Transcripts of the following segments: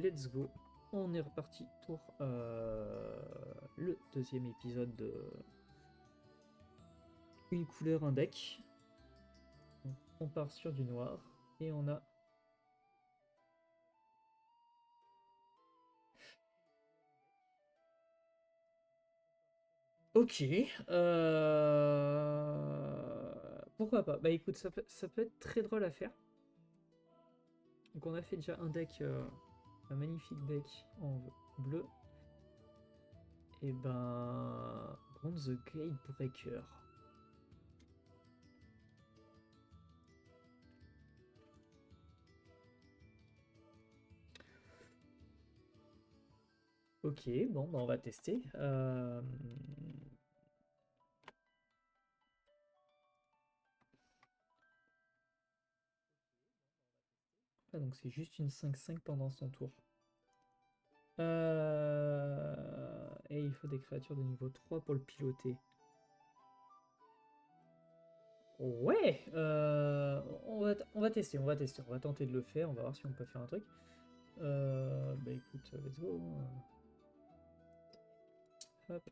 Let's go. On est reparti pour le deuxième épisode de Une couleur, un deck. Donc, on part sur du noir et on a... Ok. Pourquoi pas? Bah écoute, ça peut être très drôle à faire. Donc on a fait déjà un deck, un magnifique deck en bleu. Et ben... Bronze the Gatebreaker. Ok, bon, bah on va tester. Ah, donc c'est juste une 5-5 pendant son tour. Et il faut des créatures de niveau 3 pour le piloter. Ouais, on va tester, on va tester, on va tenter de le faire, on va voir si on peut faire un truc. Bah écoute, let's go. Hop.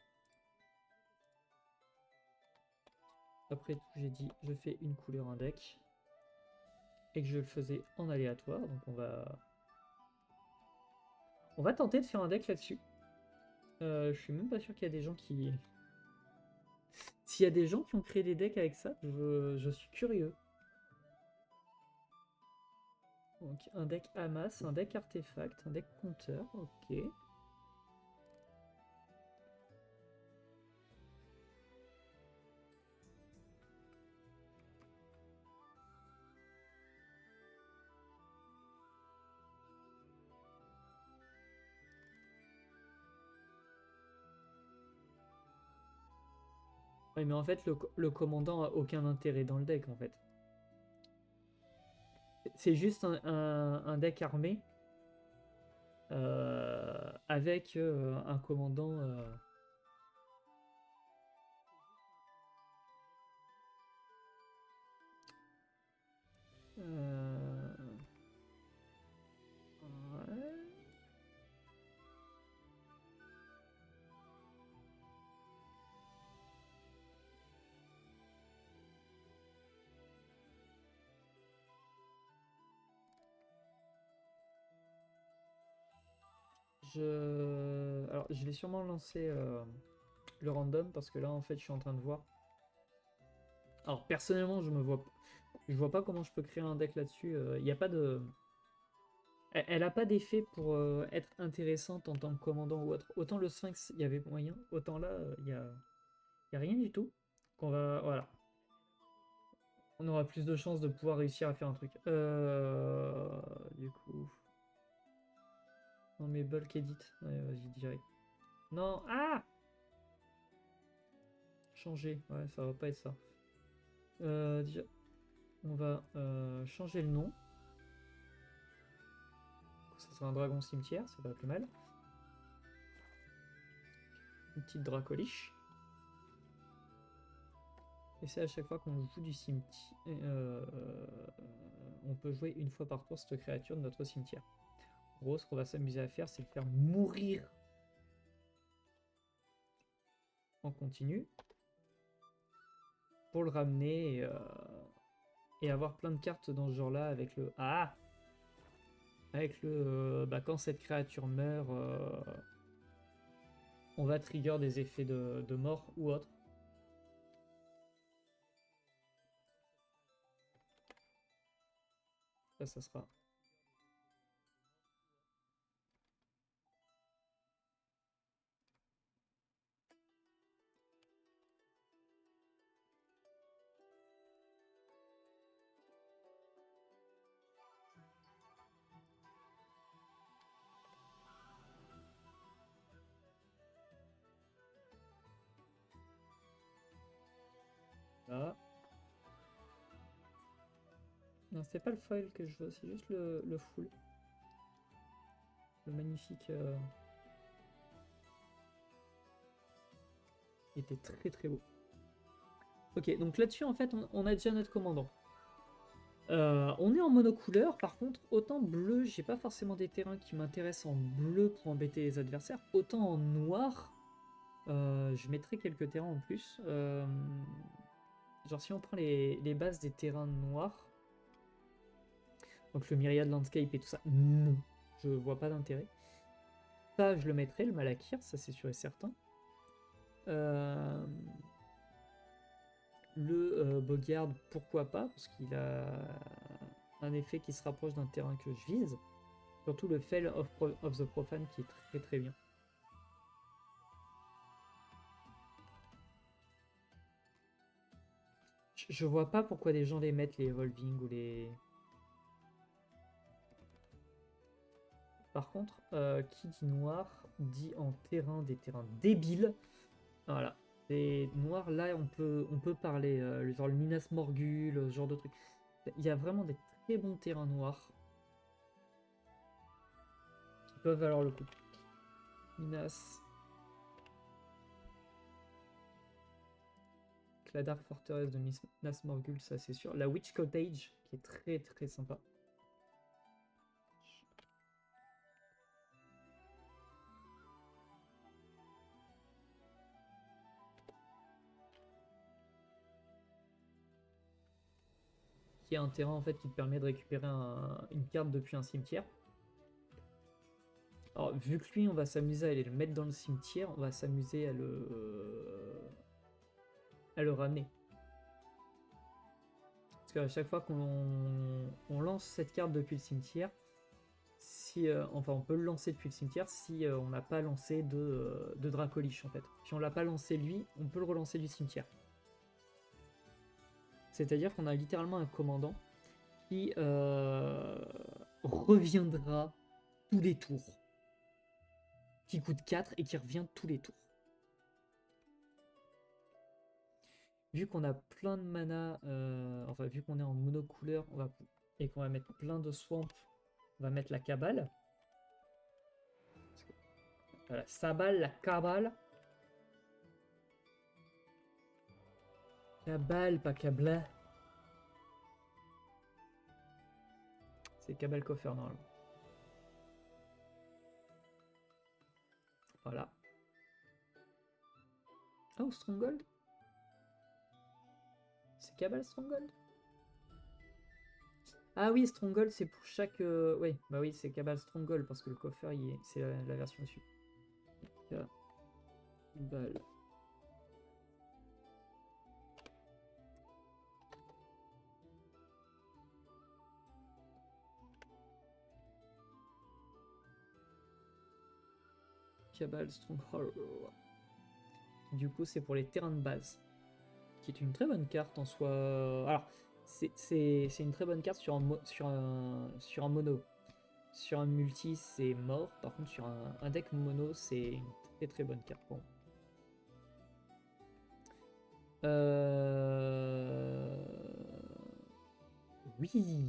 Après tout, j'ai dit, je fais une couleur, un deck. Et que je le faisais en aléatoire, donc on va tenter de faire un deck là-dessus. Je suis même pas sûr qu'il y a des gens qui... S'il y a des gens qui ont créé des decks avec ça, je suis curieux. Donc un deck Hamas, un deck artefact, un deck compteur, ok. Oui, mais en fait, le commandant a aucun intérêt dans le deck, en fait. C'est juste un deck armé avec un commandant... ouais. Alors, je vais sûrement lancer le random parce que là, en fait, je suis en train de voir. Alors, personnellement, je vois pas comment je peux créer un deck là-dessus. Il n'y a pas de... Elle a pas d'effet pour être intéressante en tant que commandant ou autre. Autant le Sphinx, il y avait moyen. Autant là, y a rien du tout. Qu'on va... Voilà. On aura plus de chances de pouvoir réussir à faire un truc. Du coup... Non mais bulk edit. Ouais, vas-y, direct. Non, ah! Changer. Ouais, ça va pas être ça. Déjà, on va changer le nom. Ça sera un dragon cimetière, c'est pas plus mal. Une petite dracoliche. Et c'est à chaque fois qu'on joue du cimetière. On peut jouer une fois par tour cette créature de notre cimetière. En gros, ce qu'on va s'amuser à faire, c'est de faire mourir en continu pour le ramener et avoir plein de cartes dans ce genre-là avec le... Ah! Avec le... bah, quand cette créature meurt, on va trigger des effets de mort ou autre. Ça sera... Là. Non, c'est pas le foil que je veux, c'est juste le full. Le magnifique... Il était très très beau. Ok, donc là-dessus, en fait, on a déjà notre commandant. On est en monocouleur, par contre, autant bleu, j'ai pas forcément des terrains qui m'intéressent en bleu pour embêter les adversaires, autant en noir, je mettrai quelques terrains en plus. Genre si on prend les bases des terrains noirs, donc le Myriad Landscape et tout ça, non, je vois pas d'intérêt. Ça, je le mettrai, le Malakir, ça c'est sûr et certain. Le Bogard, pourquoi pas, parce qu'il a un effet qui se rapproche d'un terrain que je vise. Surtout le Fell of the Profane qui est très très bien. Je vois pas pourquoi des gens les mettent, les Evolving ou les... Par contre, qui dit noir, dit en terrain des terrains débiles. Voilà. Les noirs, là, on peut parler, genre le Minas Morgul, ce genre de truc. Il y a vraiment des très bons terrains noirs qui peuvent valoir le coup. Minas. La Dark Fortress de Minas Morgul, ça c'est sûr. La Witch Cottage, qui est très très sympa. Qui est un terrain en fait qui te permet de récupérer une carte depuis un cimetière. Alors vu que lui on va s'amuser à aller le mettre dans le cimetière, on va s'amuser à le ramener. Parce qu'à chaque fois qu'on lance cette carte depuis le cimetière, si, enfin on peut le lancer depuis le cimetière si on n'a pas lancé de Dracolich en fait. Si on l'a pas lancé lui, on peut le relancer du cimetière. C'est-à-dire qu'on a littéralement un commandant qui reviendra tous les tours. Qui coûte 4 et qui revient tous les tours. Vu qu'on a plein de mana, enfin vu qu'on est en monocouleur, et qu'on va mettre plein de swamp, on va mettre la cabale. Voilà, Sabal, la cabale. Cabale, pas cabla. C'est cabale coffer normalement. Voilà. Oh, Stronghold. C'est cabale Stronghold. Ah oui, Stronghold, c'est pour chaque... Oui, bah oui, c'est cabale Stronghold, parce que le coffer, c'est la version dessus. Cabale. Cabal Stronghold. Du coup, c'est pour les terrains de base. Qui est une très bonne carte en soi. Alors, c'est une très bonne carte sur un mono. Sur un multi, c'est mort. Par contre, sur un deck mono, c'est une très très bonne carte pour moi. Oui,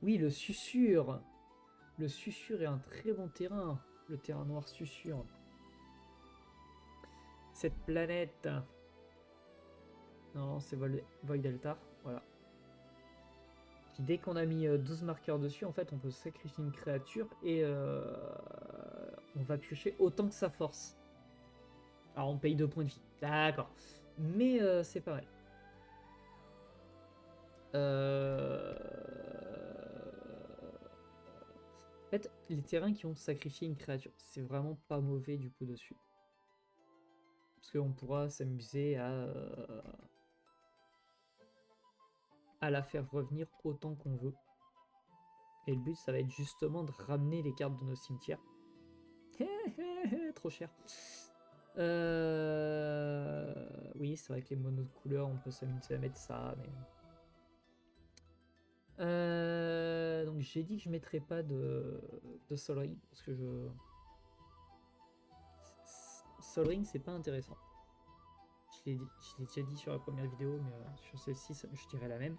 oui, le Susurre. Le Susurre est un très bon terrain. Le terrain noir Susurre. Cette planète. Non, c'est Void Altar. Voilà. Qui, dès qu'on a mis 12 marqueurs dessus, en fait, on peut sacrifier une créature et on va piocher autant que sa force. Alors, on paye 2 points de vie. D'accord. Mais c'est pas mal. En fait, les terrains qui ont sacrifié une créature, c'est vraiment pas mauvais du coup dessus. Parce qu'on pourra s'amuser à la faire revenir autant qu'on veut. Et le but, ça va être justement de ramener les cartes de nos cimetières. Trop cher. Oui, c'est vrai que les monos de couleur, on peut s'amuser à mettre ça, mais... donc j'ai dit que je mettrais pas de Sol Ring, parce que Sol Ring, c'est pas intéressant. Je l'ai déjà dit sur la première vidéo, mais sur celle-ci, je dirais la même.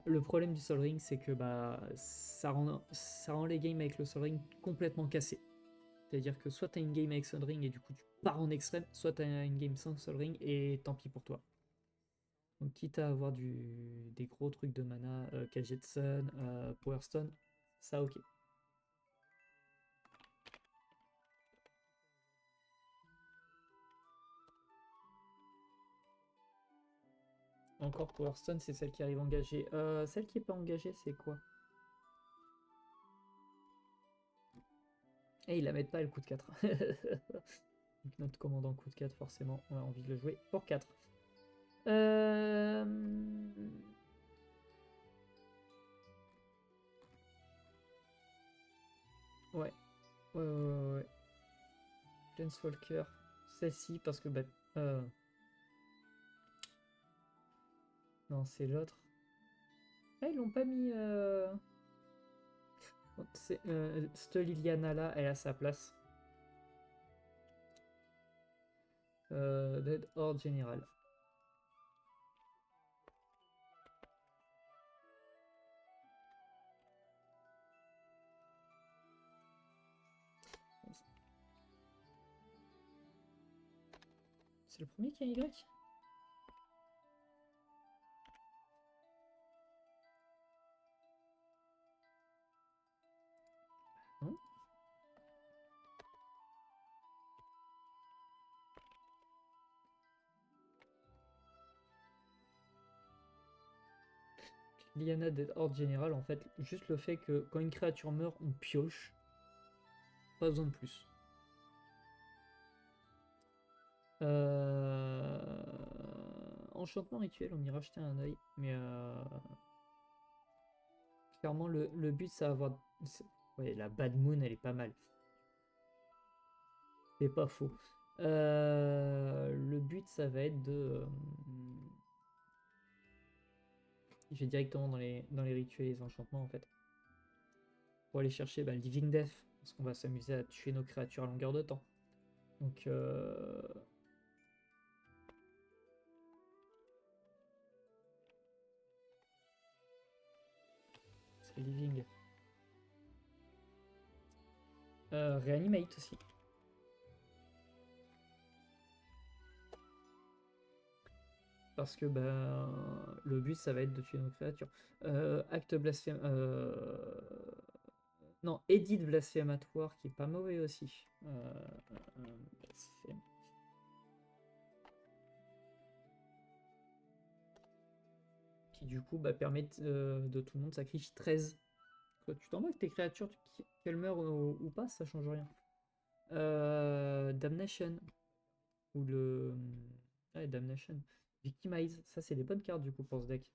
Le problème du Sol Ring, c'est que bah, ça rend les games avec le Sol Ring complètement cassés. C'est-à-dire que soit tu as une game avec Sol Ring et du coup tu pars en extrême, soit tu as une game sans Sol Ring et tant pis pour toi. Donc quitte à avoir des gros trucs de mana, Kagetsun, Power Stone, ça ok. Encore Power Stone, c'est celle qui arrive engagée. Celle qui est pas engagée, c'est quoi? Et ils la mettent pas, elle coûte 4. Donc notre commandant coûte 4, forcément, on a envie de le jouer pour 4. Euh... Ouais. Ouais. Planeswalker. Celle-ci, parce que... Bah, non, c'est l'autre. Ah, ils l'ont pas mis... Cette Liliana là, elle a sa place. Dead Horde Général. C'est le premier qui a Y? Non. Liliana Dead Horde Général, en fait, juste le fait que quand une créature meurt, on pioche. Pas besoin de plus. Enchantement rituel, on ira jeter un oeil. Mais clairement, le but, c'est avoir... Ouais, la Bad Moon, elle est pas mal. C'est pas faux. Le but, ça va être de... je vais directement dans les rituels et les enchantements, en fait. Pour aller chercher le Living Death. Parce qu'on va s'amuser à tuer nos créatures à longueur de temps. Donc... c'est Living. Reanimate aussi. Parce que le but, ça va être de tuer nos créatures. Acte blasphème... non, Edit blasphématoire, qui est pas mauvais aussi. Qui du coup permet de tout le monde sacrifie 13. Tu t'en moques, tes créatures, qu'elles meurent ou pas, ça change rien. Damnation. Ou le... Ouais, Damnation. Victimize. Ça, c'est des bonnes cartes du coup pour ce deck.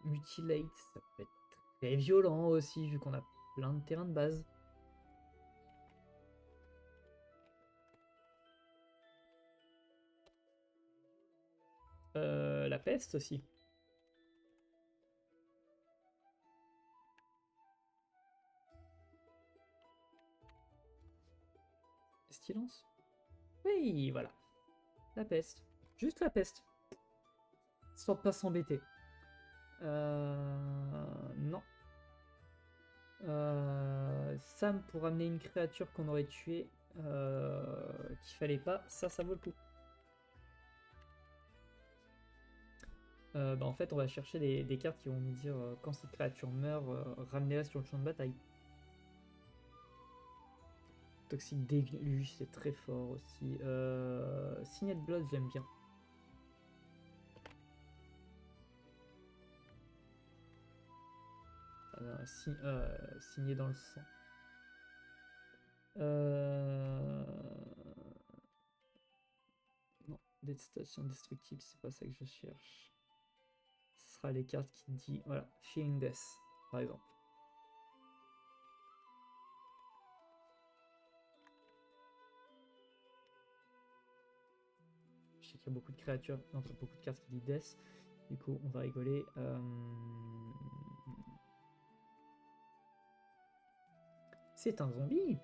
Mutilate, ça peut être très violent aussi, vu qu'on a plein de terrains de base. La peste aussi. Pestilence. Oui, voilà. La peste. Juste la peste. Sans pas s'embêter. Non. Sam pour amener une créature qu'on aurait tuée, qu'il fallait pas, ça vaut le coup. En fait, on va chercher des cartes qui vont nous dire quand cette créature meurt, ramenez-la sur le champ de bataille. Toxic Déluge, c'est très fort aussi. Signet de Blood, j'aime bien. Signé dans le sang. Non, Détestation destructible, c'est pas ça que je cherche. Ce sera les cartes qui disent, voilà, Feeling Death, par exemple. Je sais qu'il y a beaucoup de créatures, non, beaucoup de cartes qui disent Death. Du coup, on va rigoler. C'est un zombie.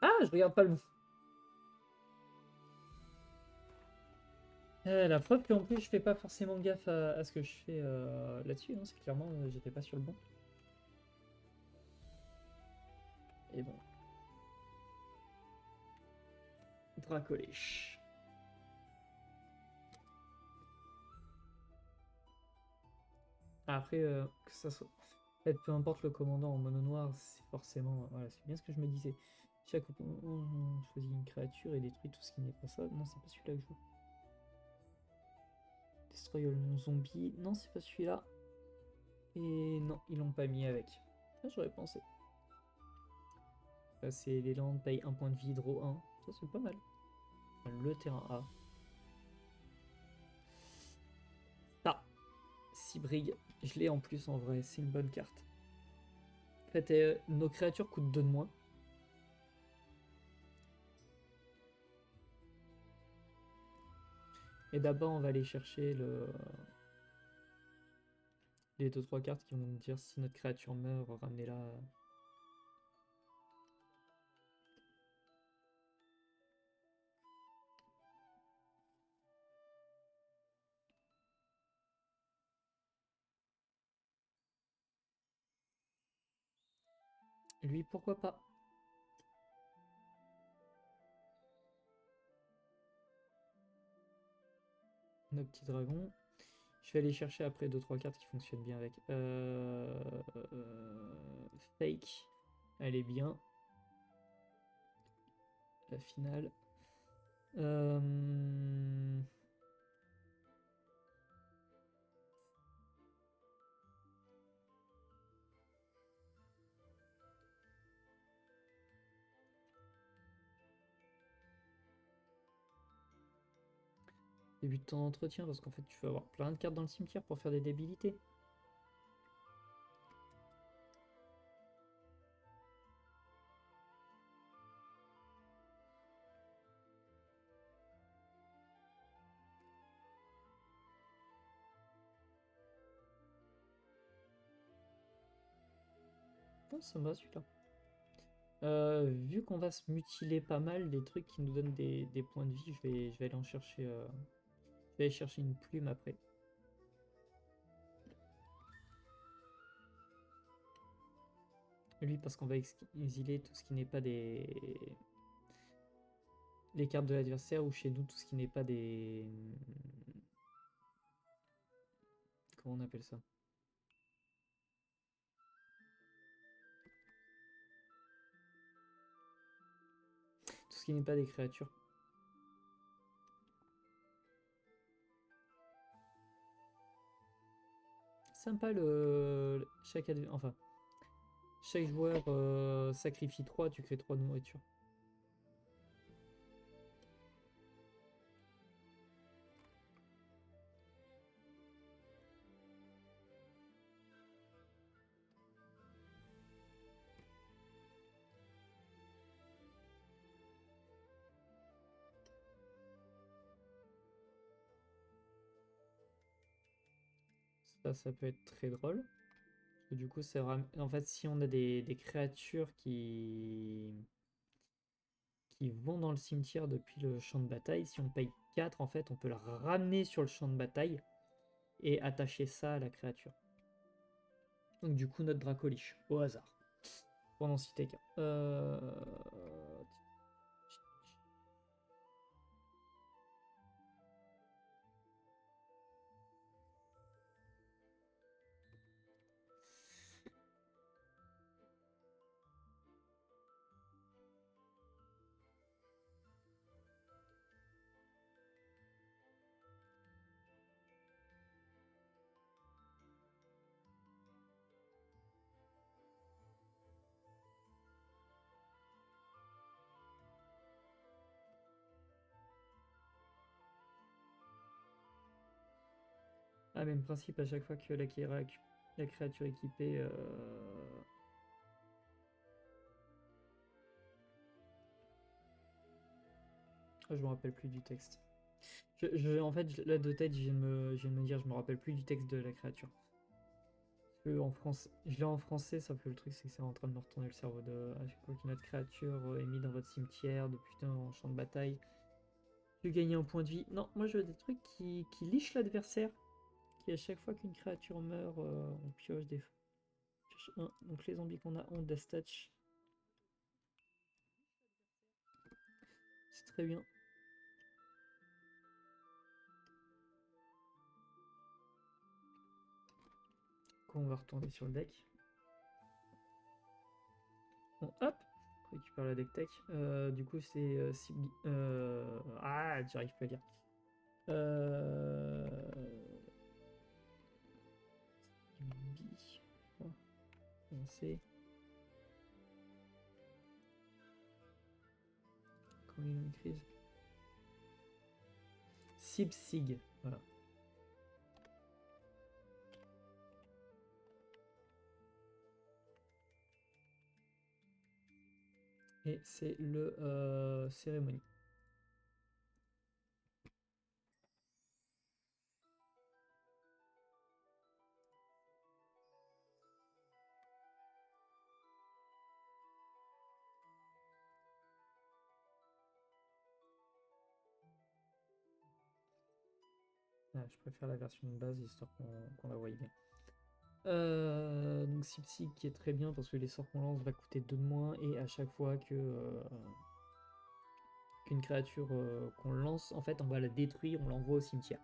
Ah, je regarde pas le nom. La preuve qu'en plus je fais pas forcément gaffe à ce que je fais là-dessus, hein, c'est clairement j'étais pas sur le bon. Et bon. Dracolich. Après, que ça soit. En fait, peu importe le commandant en mono noir, c'est forcément. Voilà, c'est bien ce que je me disais. Chaque on choisit une créature et détruit tout ce qui n'est pas ça. Non, c'est pas celui-là que je veux. Destroy all zombie. Non, c'est pas celui-là. Et non, ils l'ont pas mis avec. Ah, j'aurais pensé. Là, c'est les landes, paye 1 point de vie, draw 1. Ça, c'est pas mal. Le terrain A. Ah, 6 brigs. Je l'ai en plus en vrai, c'est une bonne carte. En fait, nos créatures coûtent 2 de moins. Et d'abord, on va aller chercher les 2-3 cartes qui vont nous dire si notre créature meurt, ramenez-la. Lui, pourquoi pas? Nos petits dragons. Je vais aller chercher après 2-3 cartes qui fonctionnent bien avec. Fake. Elle est bien. La finale. Euh... 8 temps d'entretien parce qu'en fait tu vas avoir plein de cartes dans le cimetière pour faire des débilités. Oh, ça me va celui-là. Vu qu'on va se mutiler pas mal, des trucs qui nous donnent des points de vie, je vais aller en chercher. Je vais aller chercher une plume après. Lui parce qu'on va exiler tout ce qui n'est pas des. Les cartes de l'adversaire ou chez nous tout ce qui n'est pas des. Comment on appelle ça? Tout ce qui n'est pas des créatures. Sympa enfin, chaque joueur sacrifie 3, tu crées 3 de nourriture. Ça peut être très drôle. Parce que du coup, en fait, si on a des créatures qui vont dans le cimetière depuis le champ de bataille, si on paye 4, en fait, on peut le ramener sur le champ de bataille et attacher ça à la créature. Donc du coup, notre Dracolich, au hasard. Pour n'en citer qu'un. Ah, même principe à chaque fois que la créature équipée. Ah, je me rappelle plus du texte. En fait, là de tête, je viens de me dire, je me rappelle plus du texte de la créature. En France, je l'ai en français, ça fait le truc, c'est que c'est en train de me retourner le cerveau de. À chaque fois qu'une autre créature est mise dans votre cimetière, depuis un champ de bataille. Tu gagnes un point de vie. Non, moi je veux des trucs qui lichent l'adversaire. Qui à chaque fois qu'une créature meurt, on pioche des... pioche un. Donc les zombies qu'on a ont Death Touch. C'est très bien. On va retourner sur le deck. Bon, hop, on récupère la deck tech. Du coup, c'est ah, j'arrive pas à lire. Bi. Oh, on sait. Quand il y a une crise. Sibsig, voilà. Et c'est le cérémonie. Ah, je préfère la version de base histoire qu'on la voie bien. Donc Sipsig qui est très bien parce que les sorts qu'on lance va coûter 2 de moins et à chaque fois que qu'une créature qu'on lance, en fait on va la détruire, on l'envoie au cimetière.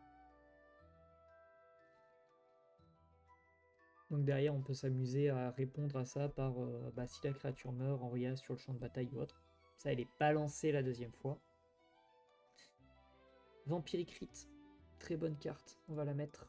Donc derrière on peut s'amuser à répondre à ça par si la créature meurt, envoyer sur le champ de bataille ou autre. Ça elle est balancée la deuxième fois. Vampiric Rite, très bonne carte, on va la mettre.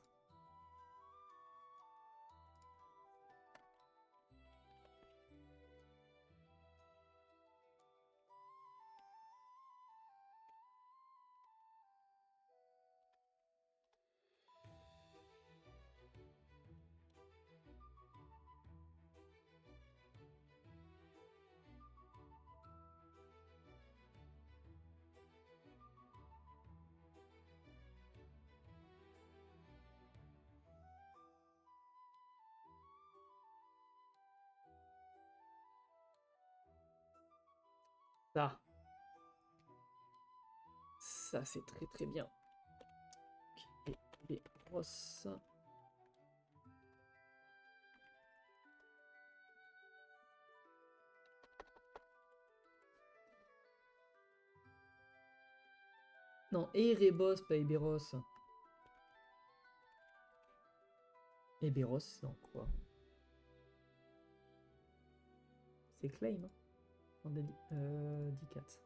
Ça c'est très très bien. Et les grosses. Non, Erebos, pas Eberos. Eberos, non, quoi. C'est Claim, hein. On a dit, 10-4.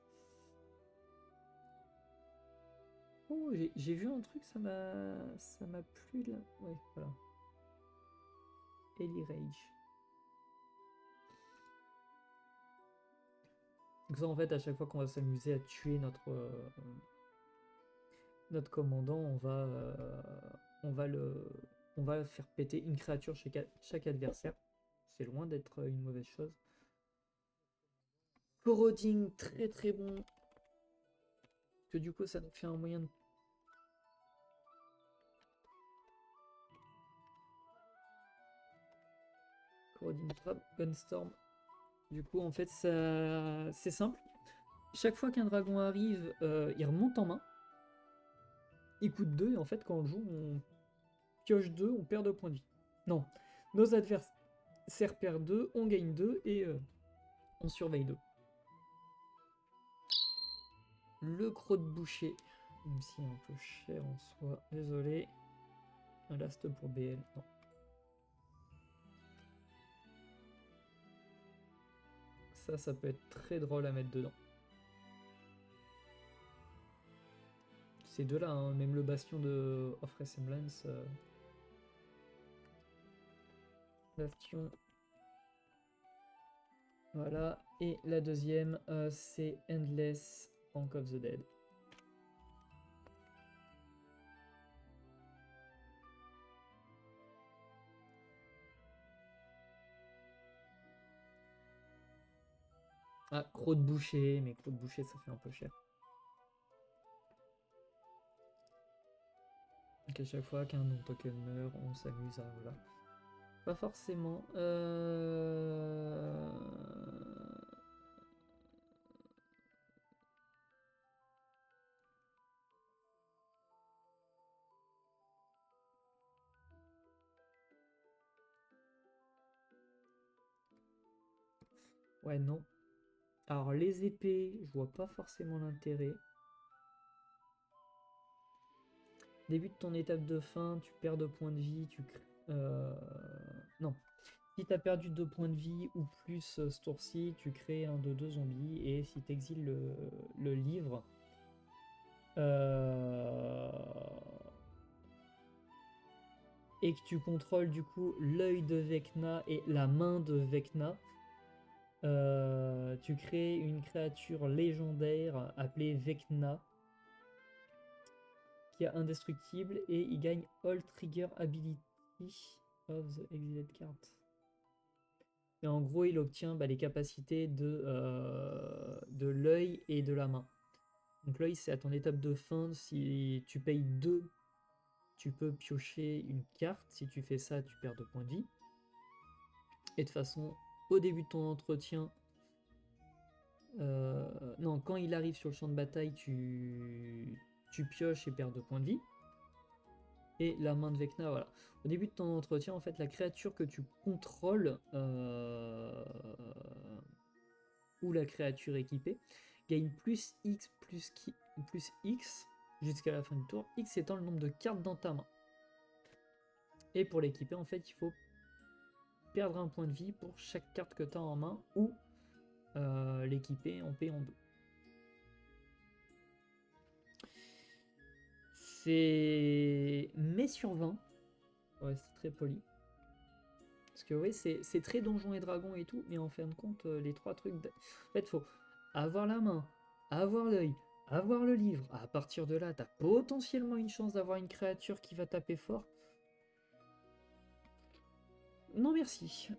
Oh, j'ai vu un truc, ça m'a plu là. Ouais, voilà. Ellie Rage. Donc ça, en fait, à chaque fois qu'on va s'amuser à tuer notre commandant, on va faire péter une créature chez chaque adversaire. C'est loin d'être une mauvaise chose. Corroding, très très bon. Parce que du coup, ça nous fait un moyen de... Corroding Trap, Gunstorm. Du coup, en fait, ça c'est simple. Chaque fois qu'un dragon arrive, il remonte en main. Il coûte 2 et en fait, quand on le joue, on pioche 2, on perd 2 points de vie. Non, nos adversaires perdent 2, on gagne 2 et on surveille 2. Le croc de boucher, même si un peu cher en soi, désolé. Un last pour BL, non. Ça peut être très drôle à mettre dedans. Ces deux-là, hein, même le bastion de Of Resemblance. Bastion. Voilà. Et la deuxième, c'est Endless Bank of the Dead. Ah, croc de boucher, mais croc de boucher, ça fait un peu cher. Donc à chaque fois qu'un non-token meurt, on s'amuse à... Voilà. Pas forcément. Ouais, non. Alors, les épées, je vois pas forcément l'intérêt. Début de ton étape de fin, tu perds 2 points de vie, non. Si tu as perdu 2 points de vie ou plus ce tour-ci, tu crées un de 2 zombies. Et si tu exiles le livre, euh, et que tu contrôles du coup l'œil de Vecna et la main de Vecna, tu crées une créature légendaire appelée Vecna qui est indestructible et il gagne All Trigger Ability of the Exiled Card. Et en gros, il obtient les capacités de l'œil et de la main. Donc l'œil, c'est à ton étape de fin. Si tu payes 2, tu peux piocher une carte. Si tu fais ça, tu perds 2 points de vie. Et de toute façon, au début de ton entretien, non, quand il arrive sur le champ de bataille, tu pioches et perds 2 points de vie. Et la main de Vecna, voilà. Au début de ton entretien, en fait, la créature que tu contrôles, ou la créature équipée, gagne plus X plus X jusqu'à la fin du tour, X étant le nombre de cartes dans ta main. Et pour l'équiper, en fait, il faut perdre un point de vie pour chaque carte que tu as en main ou l'équiper en payant 2. C'est mai sur 20. Ouais, c'est très poli. Parce que oui, c'est très donjon et dragon et tout, mais en fin de compte, les 3 trucs... En fait, faut avoir la main, avoir l'œil, avoir le livre. À partir de là, t'as potentiellement une chance d'avoir une créature qui va taper fort. Non merci.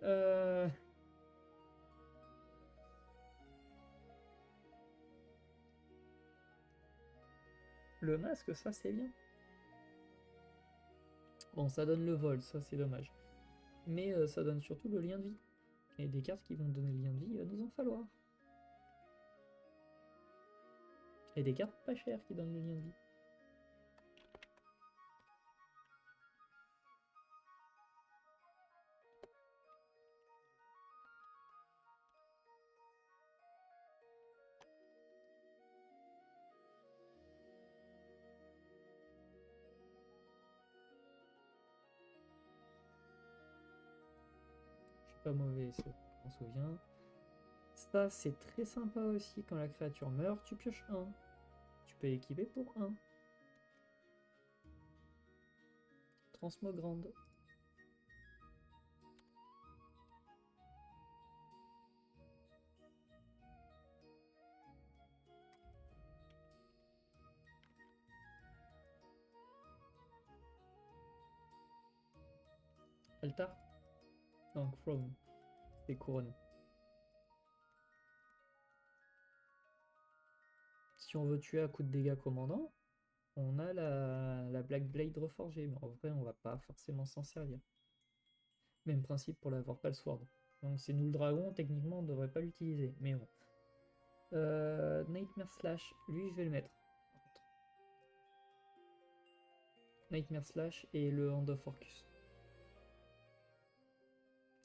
Le masque, ça c'est bien. Bon, ça donne le vol, ça c'est dommage. Mais ça donne surtout le lien de vie. Et des cartes qui vont donner le lien de vie, il va nous en falloir. Et des cartes pas chères qui donnent le lien de vie. Je suis pas mauvais, je m'en souviens. Ça, c'est très sympa aussi. Quand la créature meurt, tu pioches 1. Tu peux l'équiper pour 1. Transmogrande. Altar. Non, Chrome. C'est couronne. Si on veut tuer à coup de dégâts commandant, on a la Black Blade reforgée. Mais en vrai, on va pas forcément s'en servir. Même principe pour la Vorpal Sword. Donc c'est nous le dragon, techniquement on devrait pas l'utiliser. Mais bon. Nightmare Slash, lui je vais le mettre. Nightmare Slash et le Hand of Orcus.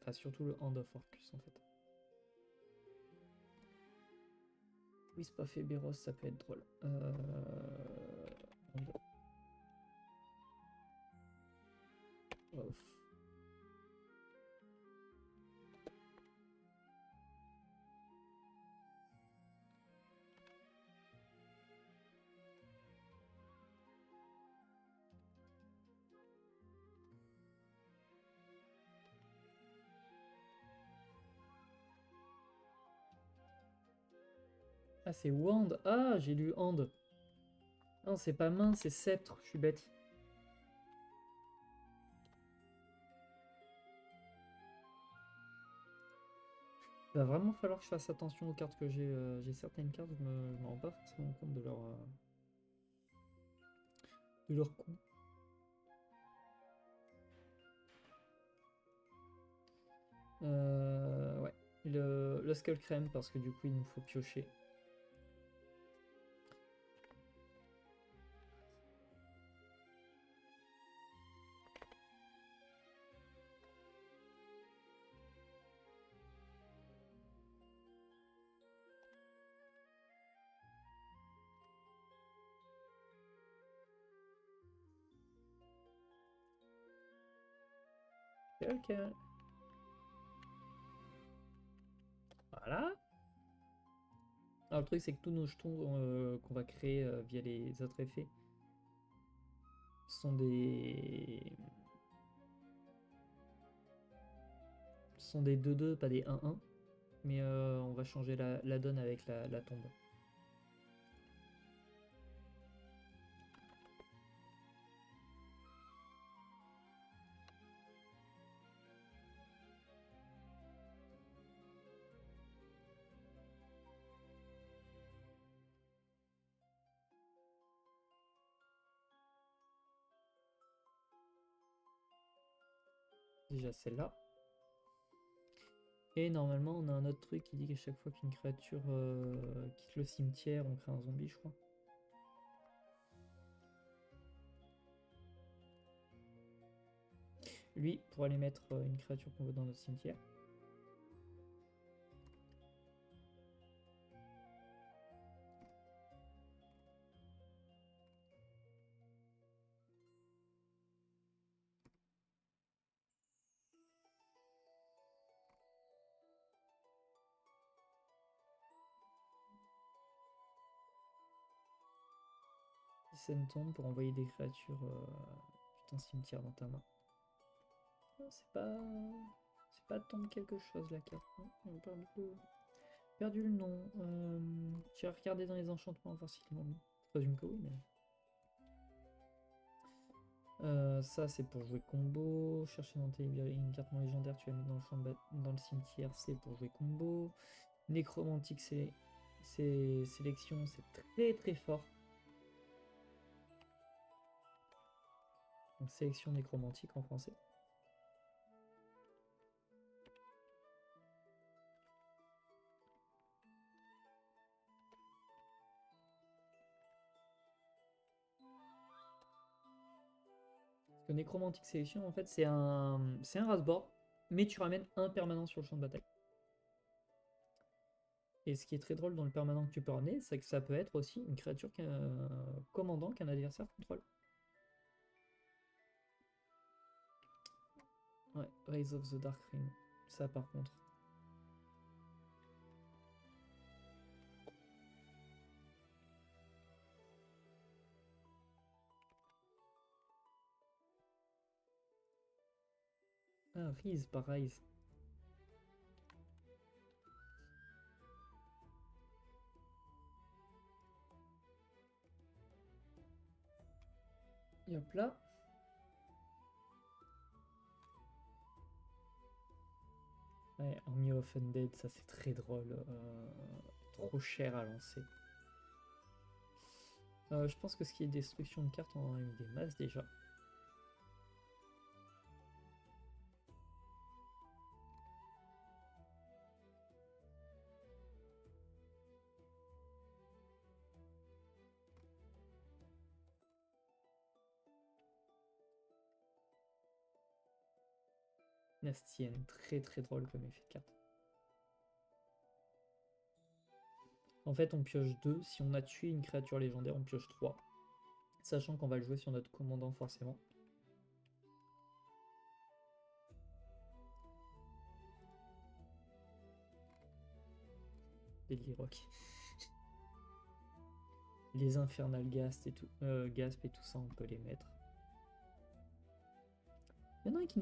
Enfin surtout le Hand of Orcus en fait. Wisp of Eberos, ça peut être drôle. Off. Ah, c'est Wand. Ah, j'ai lu Hand. Non, c'est pas main, c'est sceptre. Je suis bête. Il va vraiment falloir que je fasse attention aux cartes que j'ai. J'ai certaines cartes, je me rends pas forcément compte de leur coût. Ouais. Le Skull Crème, parce que du coup, il nous faut piocher. ok. Voilà. Alors le truc c'est que tous nos jetons qu'on va créer via les autres effets sont des 2-2, pas des 1-1. Mais on va changer la donne avec la tombe. Déjà celle-là. Et normalement on a un autre truc qui dit qu'à chaque fois qu'une créature quitte le cimetière, on crée un zombie, je crois. Lui, pour aller mettre une créature qu'on veut dans notre cimetière. C'est une tombe pour envoyer des créatures du ton cimetière dans ta main. C'est pas tombe quelque chose la carte. Non, on a perdu le nom. J'ai regardé dans les enchantements voir s'ils l'ont mis. Je présume que oui, mais. Ça c'est pour jouer combo. Chercher dans tes une carte non légendaire, tu la mets dans le champ dans le cimetière, c'est pour jouer combo. Nécromantique, c'est sélection, c'est très très fort. Donc sélection nécromantique en français. Parce que nécromantique sélection en fait c'est un raseboard, mais tu ramènes un permanent sur le champ de bataille. Et ce qui est très drôle dans le permanent que tu peux ramener, c'est que ça peut être aussi une créature commandant qu'un adversaire contrôle. Ouais, Rise of the Dark Ring. Ça par contre. Ah, Rise par Rise. Et hop là. Ouais, Army of Undead, ça c'est très drôle. Trop cher à lancer. Je pense que ce qui est destruction de cartes, on en a eu des masses déjà. Nastienne, très très drôle comme effet de carte. En fait, on pioche 2. Si on a tué une créature légendaire, on pioche 3. Sachant qu'on va le jouer sur notre commandant forcément. Les Lirock. Les Infernal Gasp et tout, ça, on peut les mettre. Il y en a un qui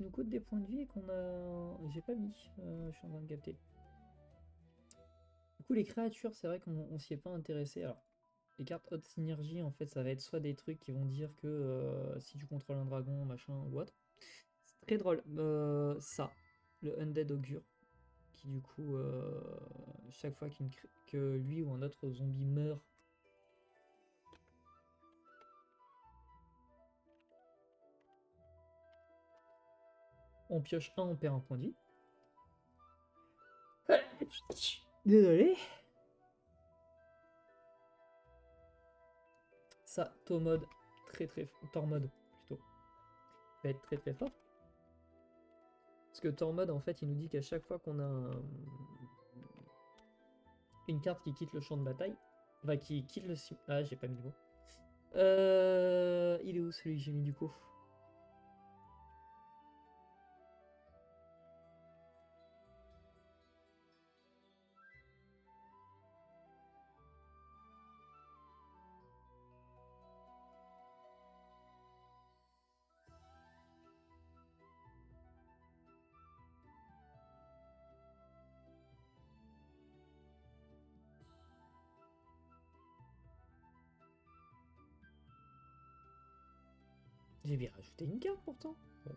nous coûte des points de vie et qu'on a. J'ai pas mis. Je suis en train de capter. Du coup, les créatures, c'est vrai qu'on s'y est pas intéressé. Alors, les cartes haute synergie, en fait, ça va être soit des trucs qui vont dire que si tu contrôles un dragon, machin ou autre. C'est très drôle. Ça, le Undead Augure, qui du coup, chaque fois que lui ou un autre zombie meurt, on pioche 1, on perd un point de vie. Désolé. Ça, Tormod, Tormod plutôt, va être très très fort. Parce que Tormod, en fait, il nous dit qu'à chaque fois qu'on a une carte qui quitte le champ de bataille, enfin qui quitte le... Ah, j'ai pas mis le mot. Il est où celui que j'ai mis du coup? J'ai bien rajouté une carte pourtant. Bon.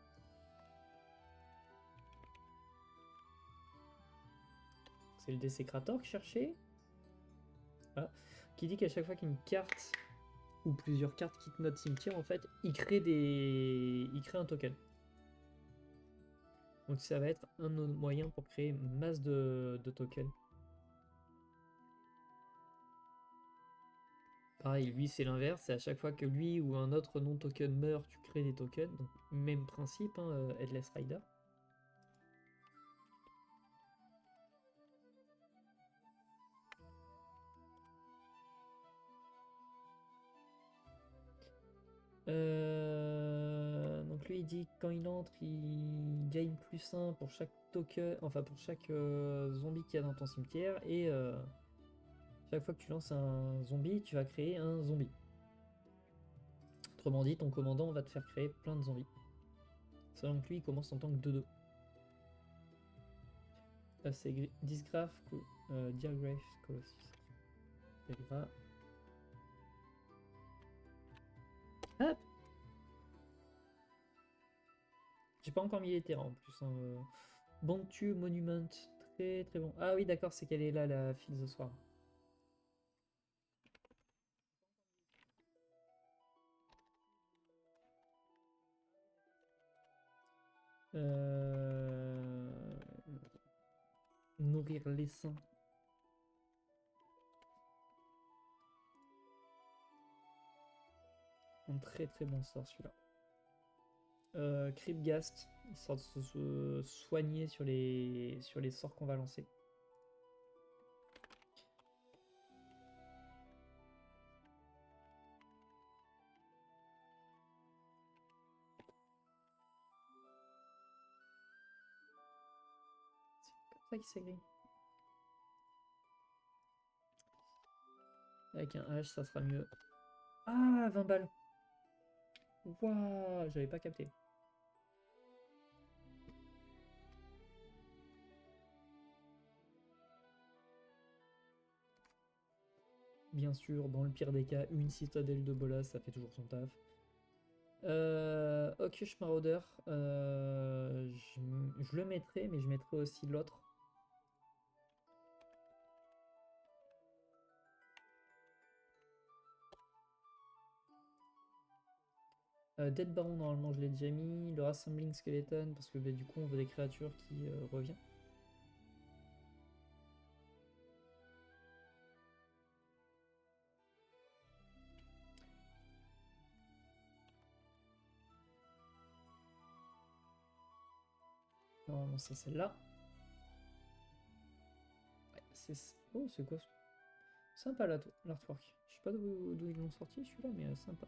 C'est le Desecrator que je cherchais. Voilà. Qui dit qu'à chaque fois qu'une carte ou plusieurs cartes quittent notre cimetière, en fait, il crée un token. Donc ça va être un autre moyen pour créer une masse de tokens. Pareil, lui c'est l'inverse, c'est à chaque fois que lui ou un autre non-token meurt, tu crées des tokens. Donc même principe, hein, Headless Rider. Donc lui il dit que quand il entre, il gagne +1 pour chaque token, enfin pour chaque zombie qu'il y a dans ton cimetière, et chaque fois que tu lances un zombie, tu vas créer un zombie. Autrement dit, ton commandant va te faire créer plein de zombies. Sachant que lui il commence en tant que 2-2. Là c'est Disgraph, Diagraph Colossus. Hop. J'ai pas encore mis les terrains en plus. Hein. Bantu Monument, très très bon. Ah oui d'accord, c'est qu'elle est là la file ce soir. Nourrir les seins. Un très très bon sort celui-là. Cryptghast, histoire de se soigner sur les sorts qu'on va lancer. C'est comme ça qu'il s'écrit. Avec un H, ça sera mieux. Ah, 20 balles. Waouh, j'avais pas capté. Bien sûr, dans le pire des cas, une citadelle de Bolas, ça fait toujours son taf. Hawkish Marauder, je le mettrai, mais je mettrai aussi l'autre. Dead Baron, normalement je l'ai déjà mis. Le Rassembling Skeleton, parce que bah, du coup on veut des créatures qui reviennent. Normalement c'est celle-là. Ouais, oh, c'est quoi sympa l'artwork. Je sais pas d'où ils l'ont sorti celui-là, mais sympa.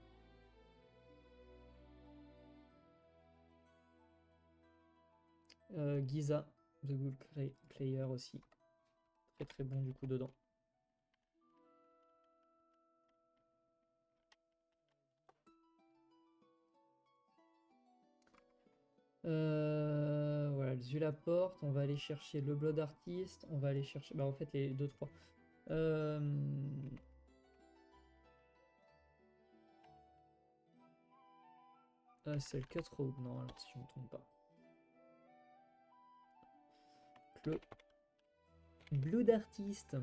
Giza, The Ghoul Player aussi. Très très bon du coup dedans. Voilà, le Zula Porte, on va aller chercher le Blood Artist, on va aller chercher, bah en fait les 2-3. C'est le Cutthroat, non, alors si je me trompe pas. Le Blood Artist.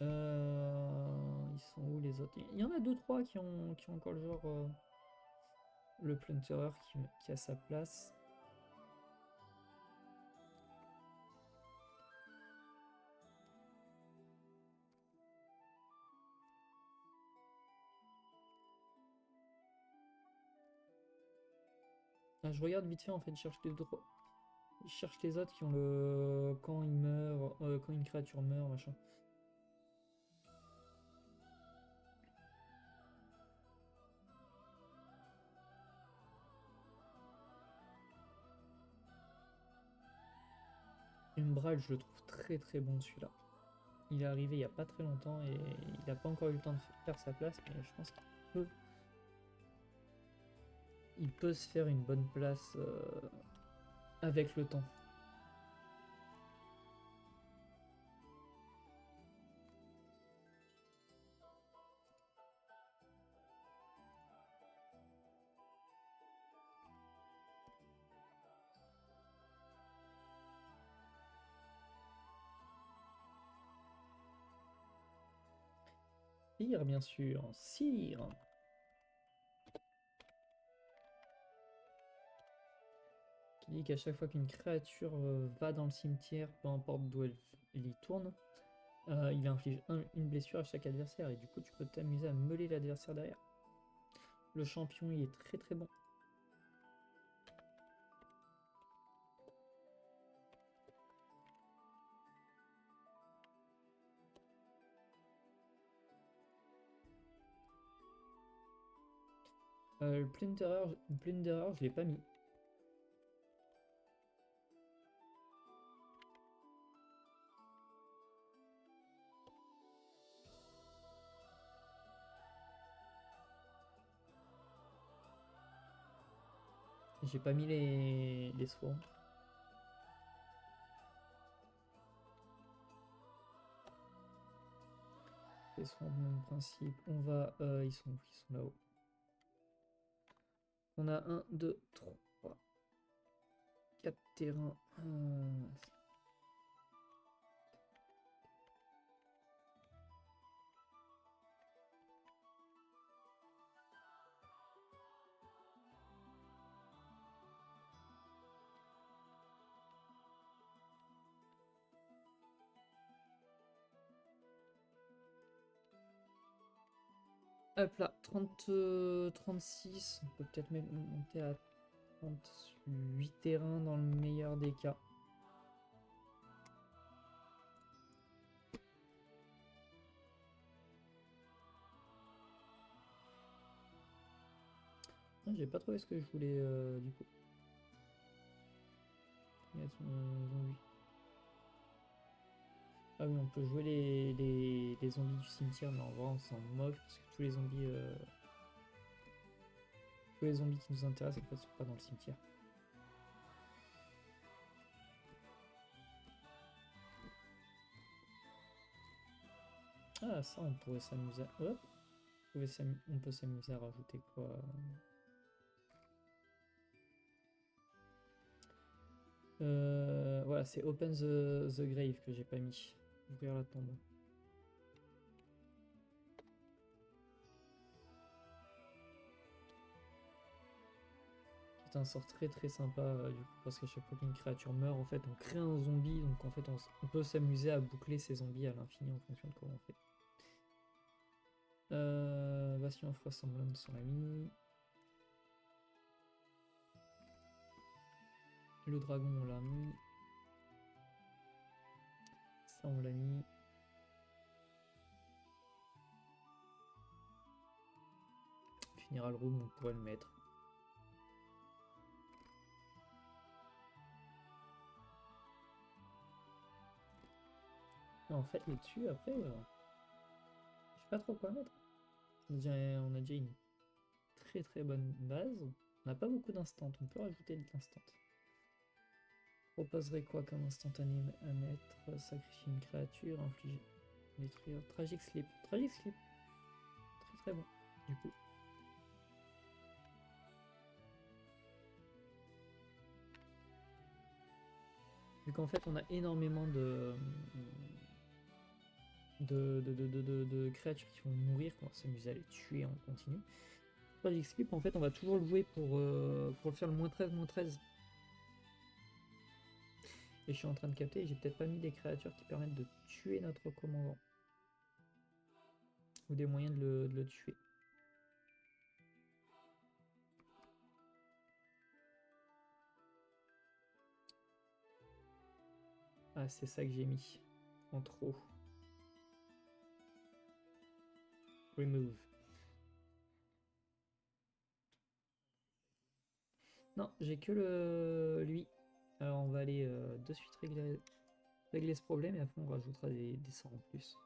Ils sont où les autres? Il y en a 2-3 qui ont encore le genre le Plunderer qui a sa place. Ah, je regarde vite fait en fait, je cherche les autres qui ont le quand ils meurent, quand une créature meurt, machin. Umbral, je le trouve très très bon celui-là. Il est arrivé il n'y a pas très longtemps et il n'a pas encore eu le temps de faire sa place, mais je pense qu'il peut se faire une bonne place avec le temps. Sire, bien sûr. Sire. Qui dit qu'à chaque fois qu'une créature va dans le cimetière, peu importe d'où elle y tourne, il inflige une blessure à chaque adversaire. Et du coup, tu peux t'amuser à meuler l'adversaire derrière. Le champion, il est très très bon. Le Plunderer, je l'ai pas mis. J'ai pas mis les soins. Les soins, même principe. On va. Ils sont là-haut. On a 1, 2, 3, 4 terrains. Hop là, 30, 36. On peut peut-être même monter à 38 terrains dans le meilleur des cas. J'ai pas trouvé ce que je voulais du coup. Zombies. Ah oui, on peut jouer les zombies du cimetière, mais en vrai on s'en moque parce que tous les zombies qui nous intéressent en fait sont pas dans le cimetière. Ah ça on pourrait s'amuser à... Hop, on peut s'amuser à rajouter quoi? Voilà, c'est Open the Grave que j'ai pas mis. Ouvrir la tombe. C'est un sort très très sympa du coup, parce qu'à chaque fois qu'une créature meurt, en fait, on crée un zombie, donc en fait, on peut s'amuser à boucler ces zombies à l'infini en fonction de comment on fait. Bastion of Ressemblance, on l'a mis. Le dragon, on l'a mis. Ça, on l'a mis. Funeral Room, on pourrait le mettre. En fait, là-dessus, après, je sais pas trop quoi mettre. On a déjà une très très bonne base. On n'a pas beaucoup d'instants, on peut rajouter de l'instant. Proposerait quoi comme instantané à mettre? Sacrifier une créature, infliger, détruire. Tragic Sleep. Tragic Sleep. Très très bon, du coup. Vu qu'en fait on a énormément de créatures qui vont mourir, qu'on va s'amuser à les tuer en continu. Tragic Sleep, en fait, on va toujours le jouer pour le faire le -13/-13. Et je suis en train de capter, j'ai peut-être pas mis des créatures qui permettent de tuer notre commandant. Ou des moyens de le tuer. Ah, c'est ça que j'ai mis. En trop. Remove. Non, j'ai que lui. Alors on va aller de suite régler ce problème et après on rajoutera des sorts en plus.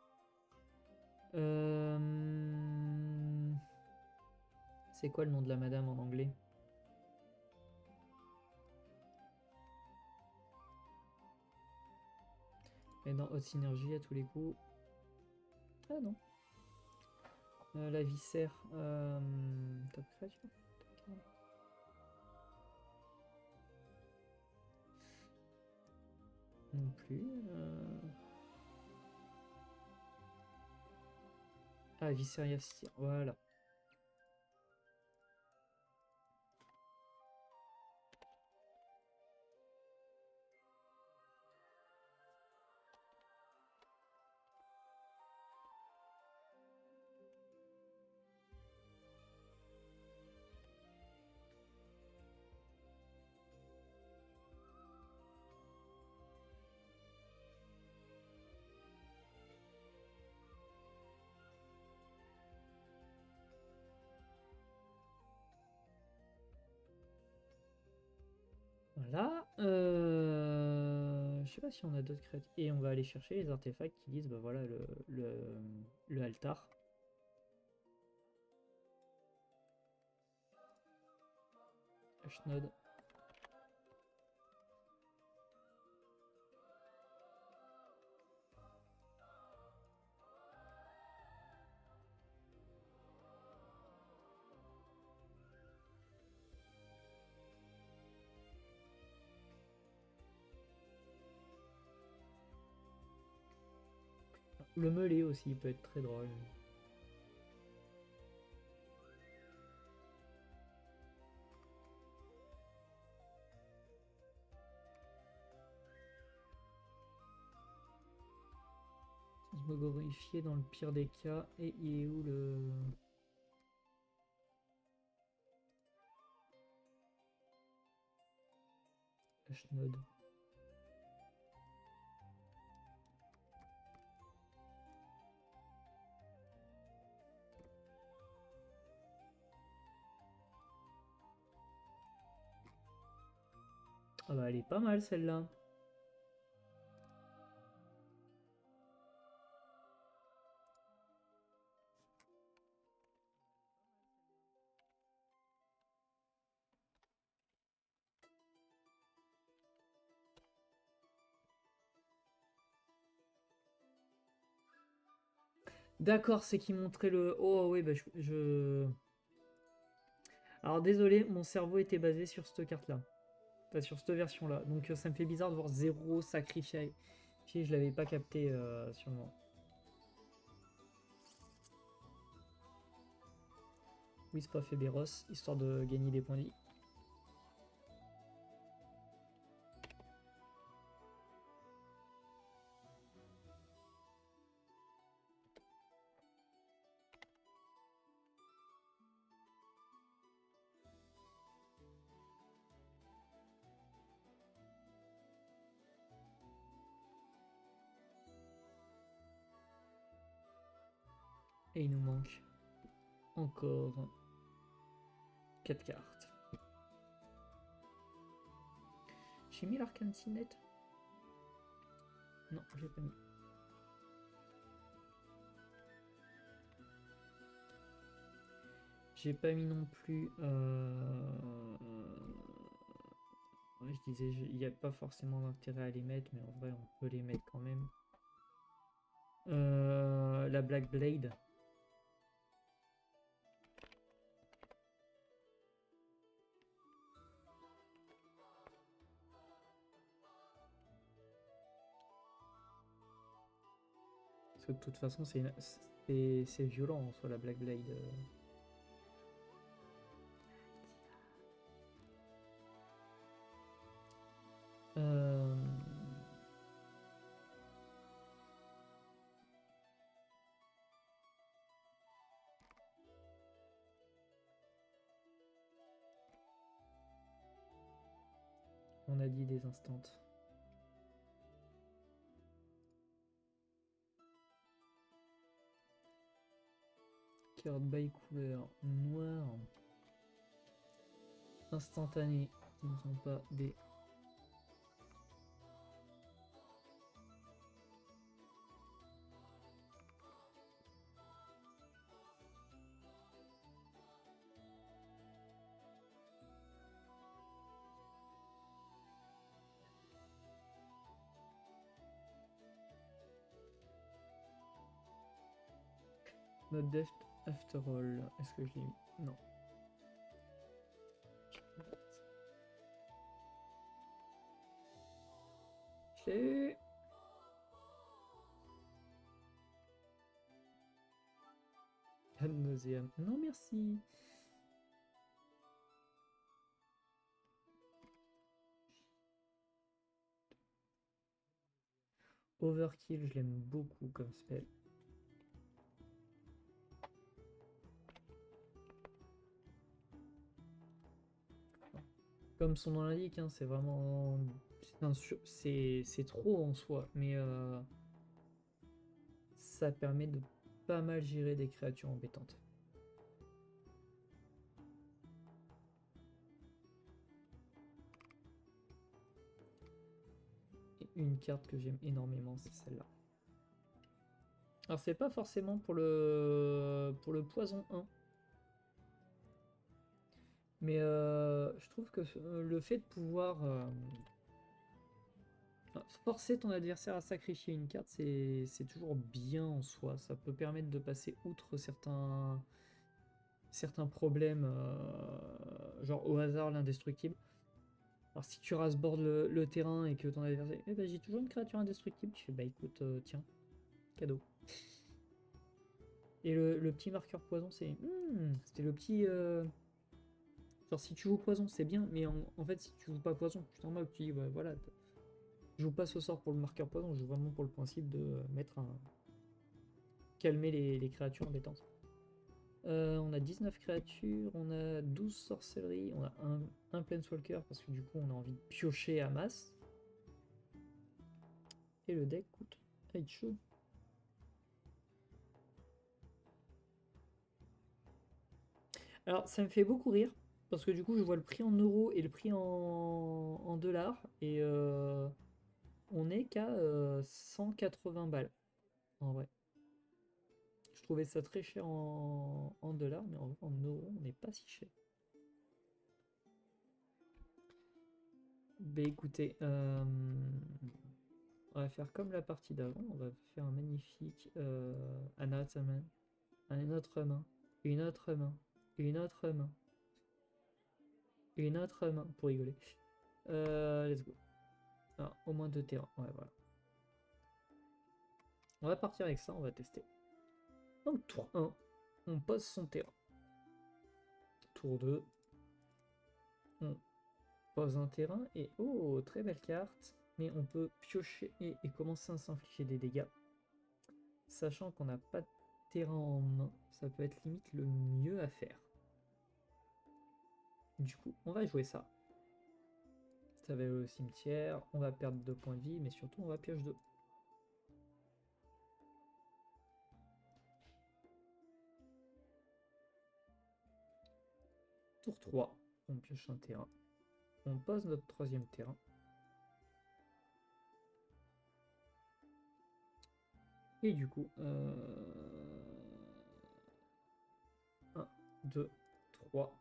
C'est quoi le nom de la madame en anglais? Et dans Haute Synergie à tous les coups. Ah non. La viscère. Top créature. Non plus. Ah, Visceria City, voilà. Voilà. Je sais pas si on a d'autres créatures. Et on va aller chercher les artefacts qui disent, bah voilà, le altar. Ashnod. Le melee aussi, il peut être très drôle. Osmogorifié dans le pire des cas. Et il est où le... Ashnod. Ah bah elle est pas mal celle-là. D'accord, c'est qui montrait le... Oh oui, bah Alors désolé, mon cerveau était basé sur cette carte-là. Enfin, sur cette version-là. Donc ça me fait bizarre de voir 0 sacrifié. Je l'avais pas capté sur le moment. Wisp of Eberos, histoire de gagner des points de vie. Et il nous manque encore 4 cartes. J'ai mis l'arcane signet? Non, je l'ai pas mis. J'ai pas mis non plus... Ouais, je disais, il n'y a pas forcément d'intérêt à les mettre, mais en vrai, on peut les mettre quand même. La Black Blade. Parce que de toute façon, c'est violent en soi, la Black Blade. Euh, On a dit des instants. Carte by couleur noir. Instantané. Qui ne sont pas des... Not death after all. Est-ce que je l'ai mis? Non. Je l'ai eu. Nauséum. Non, merci. Overkill, je l'aime beaucoup comme spell. Comme son nom l'indique, hein, c'est vraiment... C'est trop en soi, mais ça permet de pas mal gérer des créatures embêtantes. Et une carte que j'aime énormément, c'est celle-là. Alors c'est pas forcément pour le poison 1. Mais je trouve que le fait de pouvoir forcer ton adversaire à sacrifier une carte, c'est toujours bien en soi. Ça peut permettre de passer outre certains problèmes, genre au hasard l'indestructible. Alors si tu rasbordes le terrain et que ton adversaire... Eh ben j'ai toujours une créature indestructible, tu fais bah écoute, tiens, cadeau. Et le petit marqueur poison, c'était le petit... Genre si tu joues poison, c'est bien, mais en fait si tu joues pas poison, tu t'en moques, tu dis bah, voilà, je joue pas ce sort pour le marqueur poison, je joue vraiment pour le principe de calmer les créatures embêtantes. On a 19 créatures, on a 12 sorcelleries, on a un Planeswalker parce que du coup on a envie de piocher à masse. Et le deck coûte chaud. Alors ça me fait beaucoup rire parce que du coup je vois le prix en euros et le prix en dollars et on est qu'à 180 balles en vrai. Je trouvais ça très cher en dollars, mais en euros, on n'est pas si cher. Bah écoutez, on va faire comme la partie d'avant. On va faire un magnifique Anathema. Une autre main, une autre main, une autre main, une autre main, pour rigoler. Let's go. Ah, au moins 2 terrains. Ouais, voilà. On va partir avec ça, on va tester. Donc tour 1, on pose son terrain. Tour 2, on pose un terrain et oh, très belle carte. Mais on peut piocher et commencer à s'infliger des dégâts. Sachant qu'on n'a pas de terrain en main, ça peut être limite le mieux à faire. Du coup, on va jouer ça. Ça va aller au cimetière, on va perdre 2 points de vie, mais surtout on va piocher 2. Tour 3, on pioche un terrain. On pose notre 3e terrain. Et du coup, 1, 2, 3.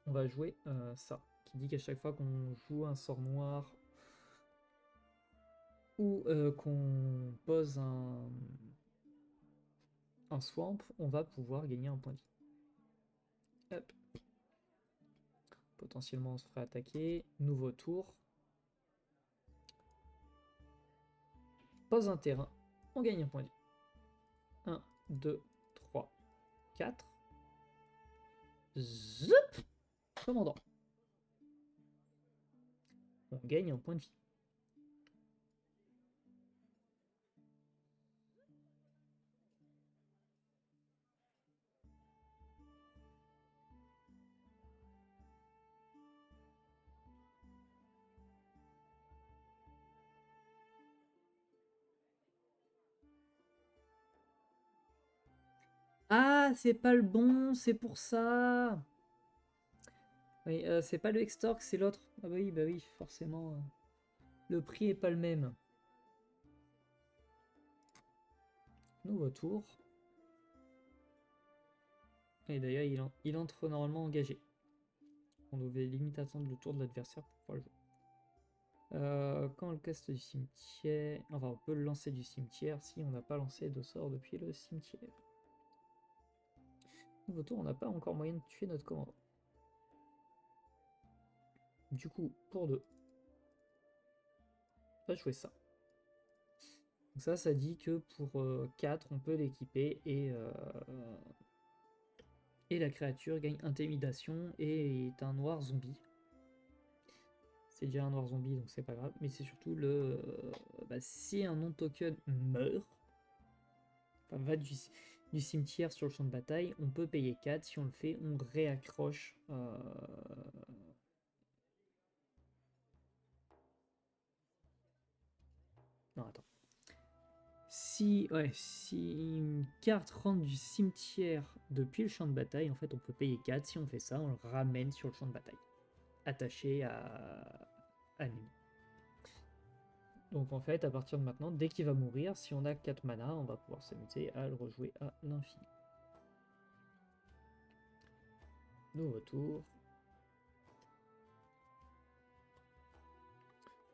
On va jouer ça, qui dit qu'à chaque fois qu'on joue un sort noir ou qu'on pose un swamp, on va pouvoir gagner un point de vie. Hop. Potentiellement on se ferait attaquer. Nouveau tour. Pose un terrain, on gagne un point de vie. 1, 2, 3, 4. Zup! Commandant. On gagne un point de vie. Ah, c'est pas le bon, c'est pour ça. Oui, c'est pas le Extorque, c'est l'autre. Ah bah oui, forcément. Le prix est pas le même. Nouveau tour. Et d'ailleurs, il entre normalement engagé. On devait limite attendre le tour de l'adversaire pour pouvoir le jouer. Quand on le caste du cimetière... Enfin, on peut le lancer du cimetière si on n'a pas lancé de sort depuis le cimetière. Nouveau tour, on n'a pas encore moyen de tuer notre commandant. Du coup, pour 2, on va jouer ça. Donc ça dit que pour 4, on peut l'équiper et Et la créature gagne intimidation et est un noir zombie. C'est déjà un noir zombie, donc c'est pas grave. Mais c'est surtout si un non-token meurt, enfin, va du cimetière sur le champ de bataille, on peut payer 4. Si on le fait, on réaccroche. Non, attends. Si une carte rentre du cimetière depuis le champ de bataille, en fait, on peut payer 4. Si on fait ça, on le ramène sur le champ de bataille, attaché à l'ennemi. Donc en fait, à partir de maintenant, dès qu'il va mourir, si on a 4 mana, on va pouvoir s'amuser à le rejouer à l'infini. Nouveau tour.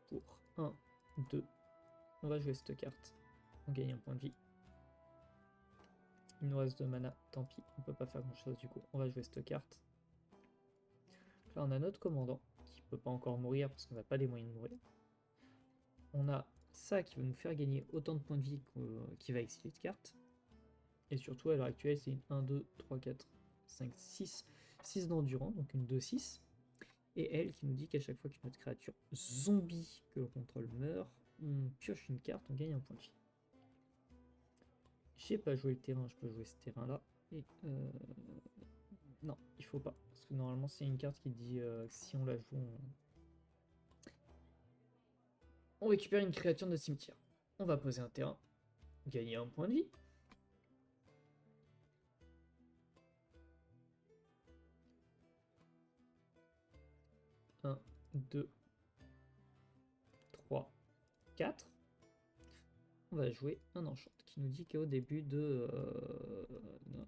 Pour 1, 2. On va jouer cette carte. On gagne un point de vie. Il nous reste 2 mana, tant pis, on peut pas faire grand chose du coup. On va jouer cette carte. Là on a notre commandant, qui peut pas encore mourir parce qu'on n'a pas les moyens de mourir. On a ça qui va nous faire gagner autant de points de vie qui va exiler de carte. Et surtout à l'heure actuelle c'est une 1, 2, 3, 4, 5, 6. 6 d'endurance, donc une 2-6. Et elle qui nous dit qu'à chaque fois qu'une autre créature zombie que l'on contrôle meurt, on pioche une carte, on gagne un point de vie. J'ai pas joué le terrain, je peux jouer ce terrain-là. Et non, il faut pas. Parce que normalement, c'est une carte qui dit que si on la joue, on récupère une créature de notre cimetière. On va poser un terrain, gagner un point de vie. Un, 2, 3, 4. On va jouer un enchant qui nous dit qu'au début de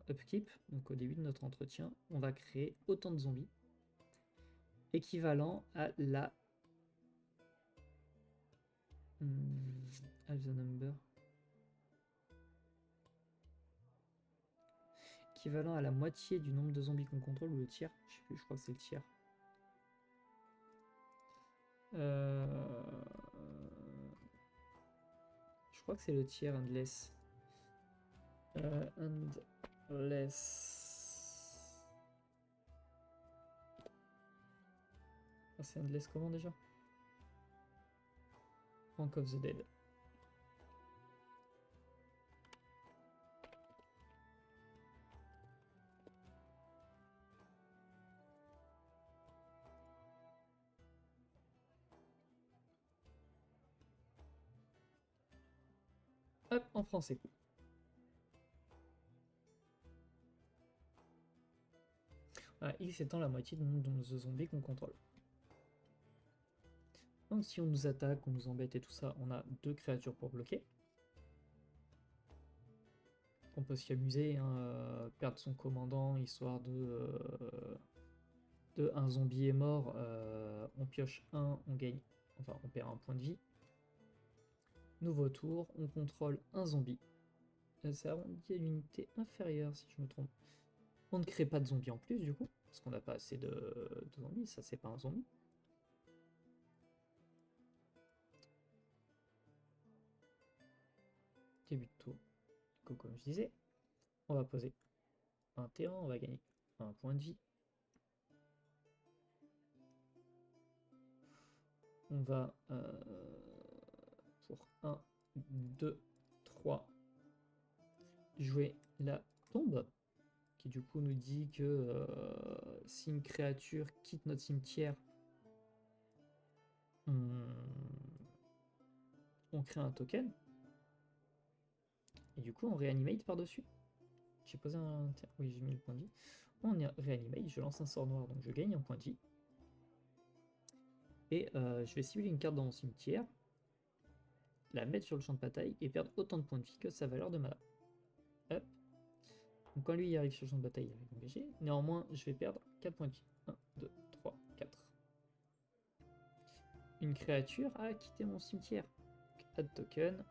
upkeep, donc au début de notre entretien, on va créer autant de zombies, équivalent à la have the number, équivalent à la moitié du nombre de zombies qu'on contrôle, ou le tiers, je sais plus, je crois que c'est le tiers. Je crois que c'est le tiers endless. Endless. Ah, c'est endless comment déjà? Rank of the Dead. Hop, en français. Voilà, X étant la moitié du nombre de zombies qu'on contrôle. Donc si on nous attaque, on nous embête et tout ça, on a 2 créatures pour bloquer. On peut s'y amuser, hein, perdre son commandant, histoire de un zombie est mort, on pioche 1, on gagne, enfin on perd un point de vie. Nouveau tour, on contrôle un zombie. Ça arrondit à l'unité inférieure si je me trompe. On ne crée pas de zombies en plus du coup, parce qu'on n'a pas assez de zombies, ça c'est pas un zombie. Début de tour. Comme je disais, on va poser un terrain, on va gagner un point de vie. On va pour 1, 2, 3 jouer la tombe, qui du coup nous dit que si une créature quitte notre cimetière, on crée un token. Et du coup on réanimate par-dessus. J'ai posé un... Oui, j'ai mis le point de vie. On réanimate, je lance un sort noir, donc je gagne un point de vie. Et je vais cibler une carte dans mon cimetière, la mettre sur le champ de bataille et perdre autant de points de vie que sa valeur de mana. Hop. Donc quand lui il arrive sur le champ de bataille, il arrive engagé. Néanmoins, je vais perdre 4 points de vie. 1, 2, 3, 4. Une créature a quitté mon cimetière. Add token,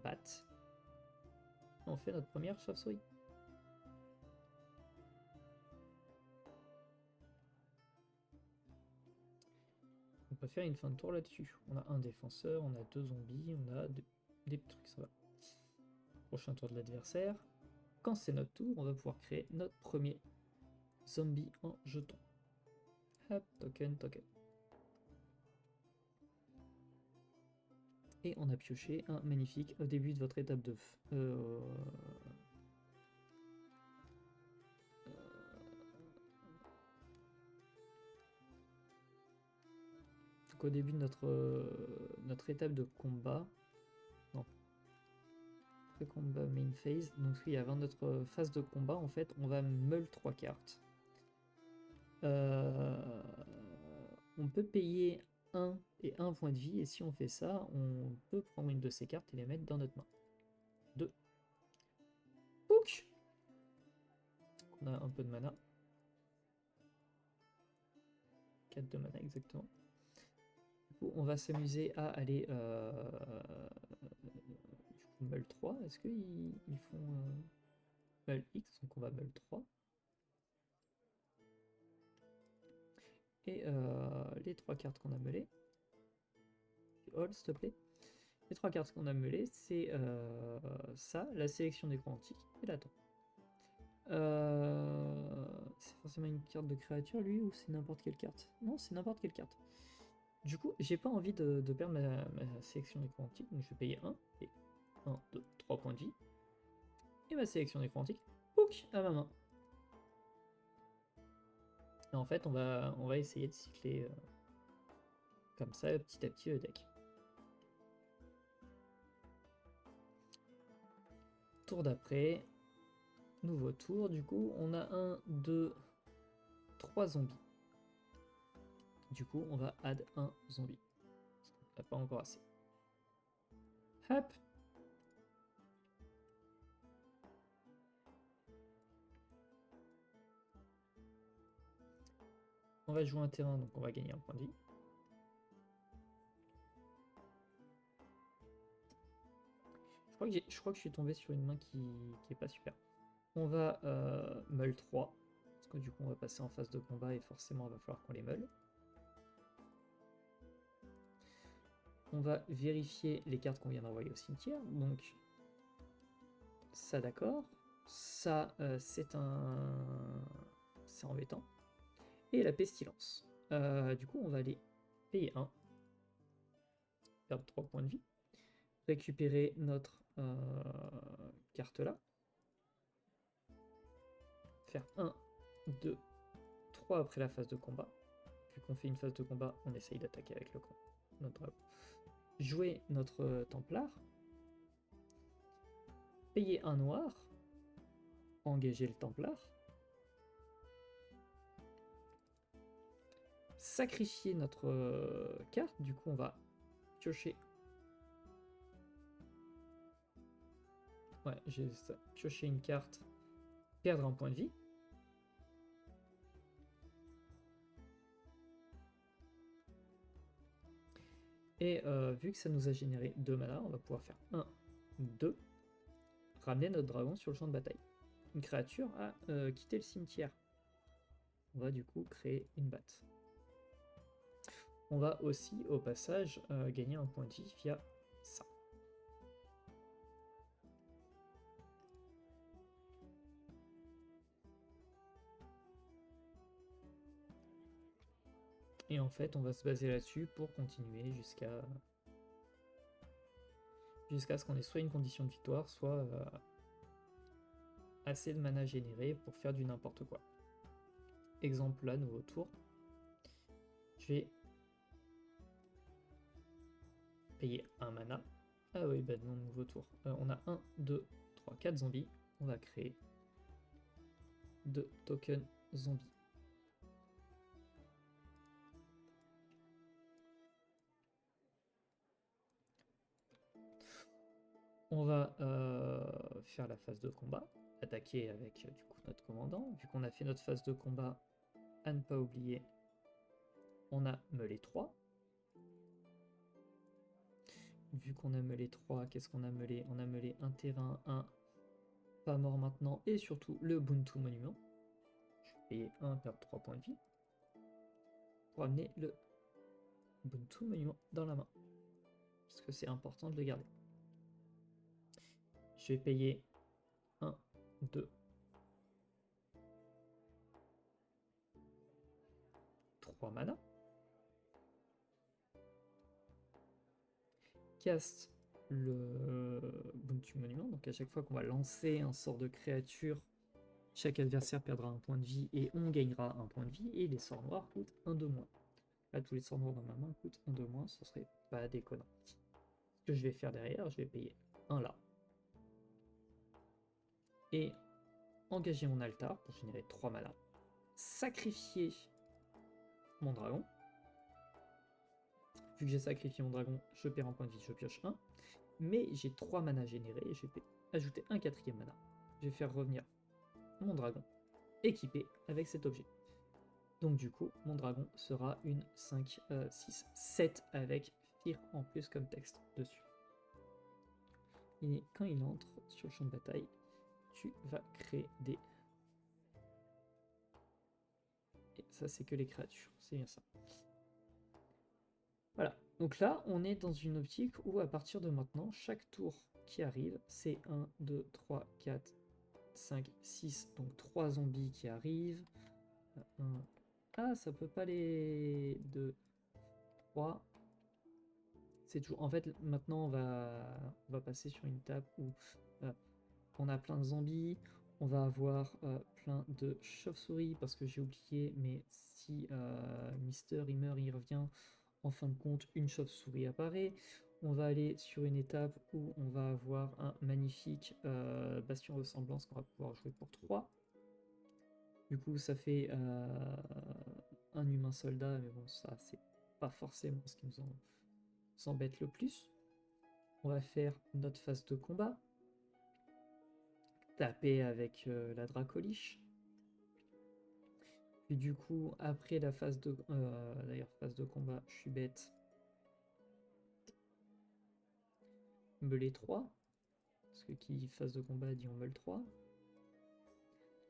bat. On fait notre première chauve-souris. On peut faire une fin de tour là-dessus. On a un défenseur, on a 2 zombies, on a des trucs, ça va. Prochain tour de l'adversaire. Quand c'est notre tour, on va pouvoir créer notre premier zombies en jetons. Hop, token, token. Et on a pioché un magnifique au début de votre étape de... Donc au début de notre étape de combat... Non. Pré-combat main phase. Donc oui, avant notre phase de combat, en fait, on va meule 3 cartes. On peut payer 1 et 1 point de vie, et si on fait ça, on peut prendre une de ces cartes et les mettre dans notre main. 2. Pouc! On a un peu de mana. 4 de mana exactement. Du coup, on va s'amuser à aller... du coup, meule 3. Est-ce qu'ils font... meule X, donc on va meule 3. Et les 3 cartes qu'on a meulées... All, s'il te plaît. Les 3 cartes qu'on a meulées, c'est ça, la sélection d'écran antique et la tombe. C'est forcément une carte de créature, lui, ou c'est n'importe quelle carte? Non, c'est n'importe quelle carte. Du coup, j'ai pas envie de perdre ma sélection d'écran antique, donc je vais payer 1, et 1, 2, 3 points de vie. Et ma sélection d'écran antique, pouc, à ma main. Et en fait, on va essayer de cycler comme ça, petit à petit, le deck. Tour d'après, nouveau tour, du coup, on a 1, 2, 3 zombies. Du coup, on va add un zombie. On n'a pas encore assez. Hop! On va jouer un terrain, donc on va gagner un point de vie. Je crois que je suis tombé sur une main qui est pas super. On va meule 3, parce que du coup on va passer en phase de combat et forcément il va falloir qu'on les meule. On va vérifier les cartes qu'on vient d'envoyer au cimetière, donc ça d'accord. Ça c'est embêtant. Et la pestilence. Du coup on va aller payer 1, perdre 3 points de vie, récupérer notre carte là, faire 1, 2, 3 après la phase de combat. Vu qu'on fait une phase de combat, on essaye d'attaquer avec le camp. Notre drapeau. Jouer notre Templar. Payer un noir. Engager le Templar. Sacrifier notre carte. Du coup, on va piocher. Ouais, j'ai ça. Piocher une carte. Perdre un point de vie. Et vu que ça nous a généré 2 mana, on va pouvoir faire 1, 2. Ramener notre dragon sur le champ de bataille. Une créature a quitté le cimetière. On va du coup créer une batte. On va aussi, au passage, gagner un point de vie via ça. Et en fait, on va se baser là-dessus pour continuer jusqu'à ce qu'on ait soit une condition de victoire, soit assez de mana généré pour faire du n'importe quoi. Exemple là, nouveau tour. Je vais payer un mana. Ah oui, bah non, nouveau tour. On a 1, 2, 3, 4 zombies. On va créer 2 tokens zombies. On va faire la phase de combat, attaquer avec du coup notre commandant. Vu qu'on a fait notre phase de combat, à ne pas oublier, on a meulé 3. Vu qu'on a meulé 3, qu'est-ce qu'on a meulé? On a meulé un terrain, un pas mort maintenant, et surtout le Ubuntu Monument. Je vais payer 1, perdre 3 points de vie, pour amener le Ubuntu Monument dans la main. Parce que c'est important de le garder. Je vais payer 1, 2, 3 mana. Caste le Bounty Monument. Donc à chaque fois qu'on va lancer un sort de créature, chaque adversaire perdra un point de vie et on gagnera un point de vie. Et les sorts noirs coûtent 1 de moins. Là, tous les sorts noirs dans ma main coûtent 1 de moins, ce serait pas déconnant. Ce que je vais faire derrière, je vais payer 1 là. Et engager mon altar pour générer 3 mana. Sacrifier mon dragon. Vu que j'ai sacrifié mon dragon, je perds un point de vie, je pioche 1. Mais j'ai 3 mana générés et je vais ajouter un 4e mana. Je vais faire revenir mon dragon équipé avec cet objet. Donc du coup, mon dragon sera une 5, 6, 7 avec Fear en plus comme texte dessus. Et quand il entre sur le champ de bataille, tu vas créer des... Et ça, c'est que les créatures, c'est bien ça. Voilà, donc là, on est dans une optique où à partir de maintenant, chaque tour qui arrive, c'est 1, 2, 3, 4, 5, 6, donc 3 zombies qui arrivent. 1... Ah, ça peut pas les 2, 3. C'est toujours... En fait, maintenant, on va passer sur une table où on a plein de zombies. On va avoir plein de chauves-souris parce que j'ai oublié, mais si Mister il meurt, il revient, en fin de compte, une chauve-souris apparaît. On va aller sur une étape où on va avoir un magnifique bastion ressemblance qu'on va pouvoir jouer pour 3. Du coup, ça fait un humain soldat, mais bon, ça, c'est pas forcément ce qui nous embête le plus. On va faire notre phase de combat. Taper avec la Dracoliche. Puis du coup, après la phase de... d'ailleurs, phase de combat, je suis bête. Meuler 3. Parce que qui dit phase de combat dit on meule 3.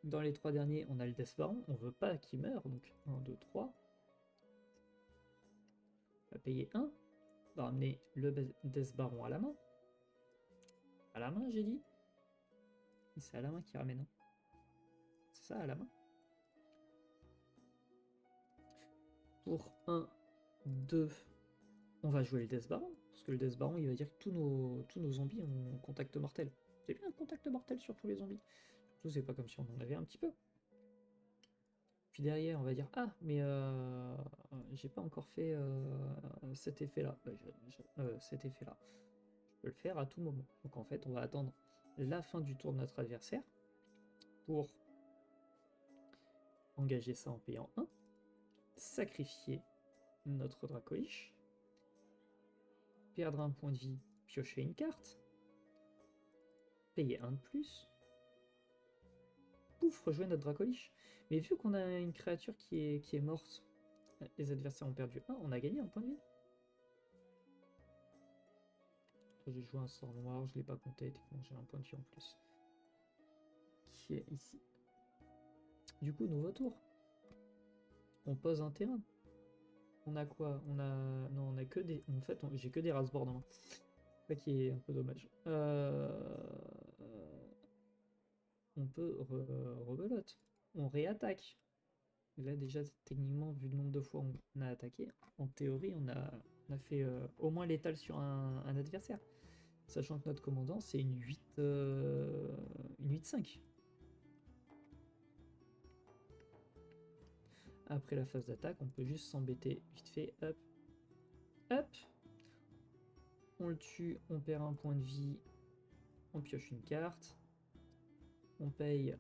Dans les 3 derniers, on a le Death Baron. On veut pas qu'il meure, donc 1, 2, 3. On va payer 1. On va ramener le Death Baron à la main. À la main, j'ai dit. C'est à la main qui ramène. Hein. C'est ça, à la main. Pour 1, 2, on va jouer le Death Baron. Parce que le Death Baron, il va dire que tous nos zombies ont contact mortel. C'est bien un contact mortel sur tous les zombies. Surtout, c'est pas comme si on en avait un petit peu. Puis derrière, on va dire ah, mais j'ai pas encore fait cet effet-là. Cet effet-là. Je peux le faire à tout moment. Donc en fait, on va attendre la fin du tour de notre adversaire pour engager ça en payant 1, sacrifier notre Dracoliche, perdre un point de vie, piocher une carte, payer 1 de plus, pouf, rejouer notre Dracoliche. Mais vu qu'on a une créature qui est morte, les adversaires ont perdu 1, on a gagné un point de vie. J'ai joué un sort noir, je ne l'ai pas compté, techniquement j'ai un point de vie en plus. Qui est ici. Du coup, nouveau tour. On pose un terrain. On a quoi? On a... Non, on a que des... En fait, j'ai que des raseboards en main. C'est ça qui est un peu dommage. On peut rebelote. On réattaque. Là, déjà, techniquement, vu le nombre de fois on a attaqué, en théorie, on a fait au moins l'étal sur un adversaire. Sachant que notre commandant, c'est une 8-5. Après la phase d'attaque, on peut juste s'embêter vite fait. Hop. Hop. On le tue, on perd un point de vie. On pioche une carte. On paye...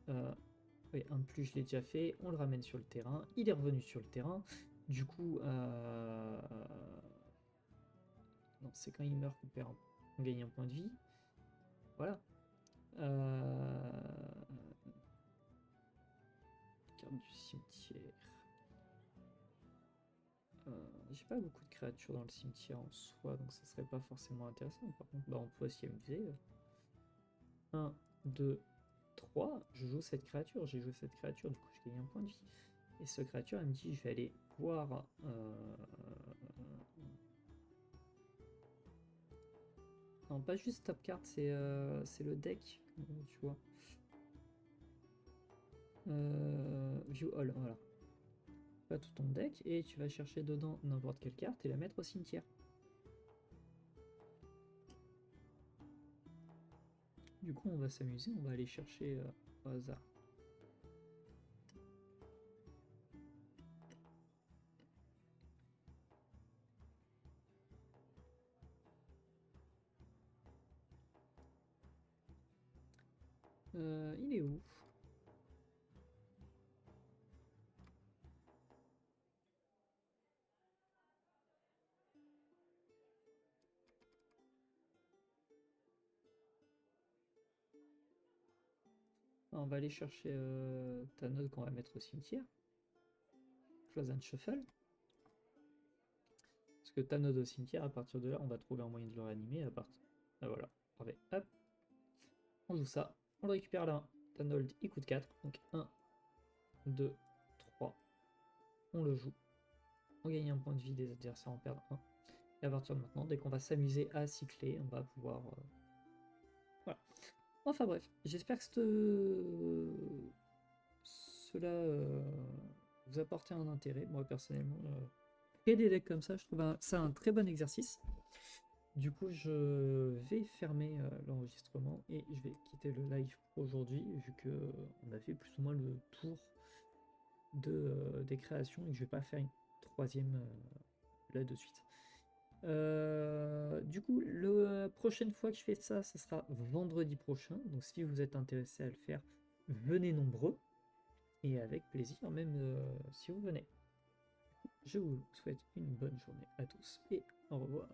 oui, un de plus, je l'ai déjà fait. On le ramène sur le terrain. Il est revenu sur le terrain. Du coup... Non, c'est quand il meurt qu'on perd on gagne un point de vie. Voilà. Carte du cimetière. J'ai pas beaucoup de créatures dans le cimetière en soi, donc ça serait pas forcément intéressant. Par contre, bah, on peut s'y amuser. 1, 2, 3. Je joue cette créature. J'ai joué cette créature, du coup je gagne un point de vie. Et cette créature, elle me dit, je vais aller voir... Non, pas juste top card, c'est le deck, tu vois. View all, voilà. pas tout ton deck et tu vas chercher dedans n'importe quelle carte et la mettre au cimetière. Du coup, on va s'amuser, on va aller chercher au hasard. Il est où? On va aller chercher ta note qu'on va mettre au cimetière. Close and shuffle. Parce que ta note au cimetière, à partir de là, on va trouver un moyen de le réanimer. À partir... Ah, voilà. Parfait. Hop. On joue ça. On le récupère là. Tanold, il coûte 4. Donc 1, 2, 3. On le joue. On gagne un point de vie des adversaires, on perd 1. Et à partir de maintenant, dès qu'on va s'amuser à cycler, on va pouvoir... Voilà. Enfin bref, j'espère que cela vous apportait un intérêt. Moi personnellement, créer des decks comme ça, je trouve ça un très bon exercice. Du coup, je vais fermer l'enregistrement et je vais quitter le live pour aujourd'hui, vu que on a fait plus ou moins le tour des créations et que je vais pas faire une troisième là de suite. Du coup, la prochaine fois que je fais ça, ça sera vendredi prochain. Donc si vous êtes intéressé à le faire, venez nombreux. Et avec plaisir, même si vous venez. Je vous souhaite une bonne journée à tous et au revoir.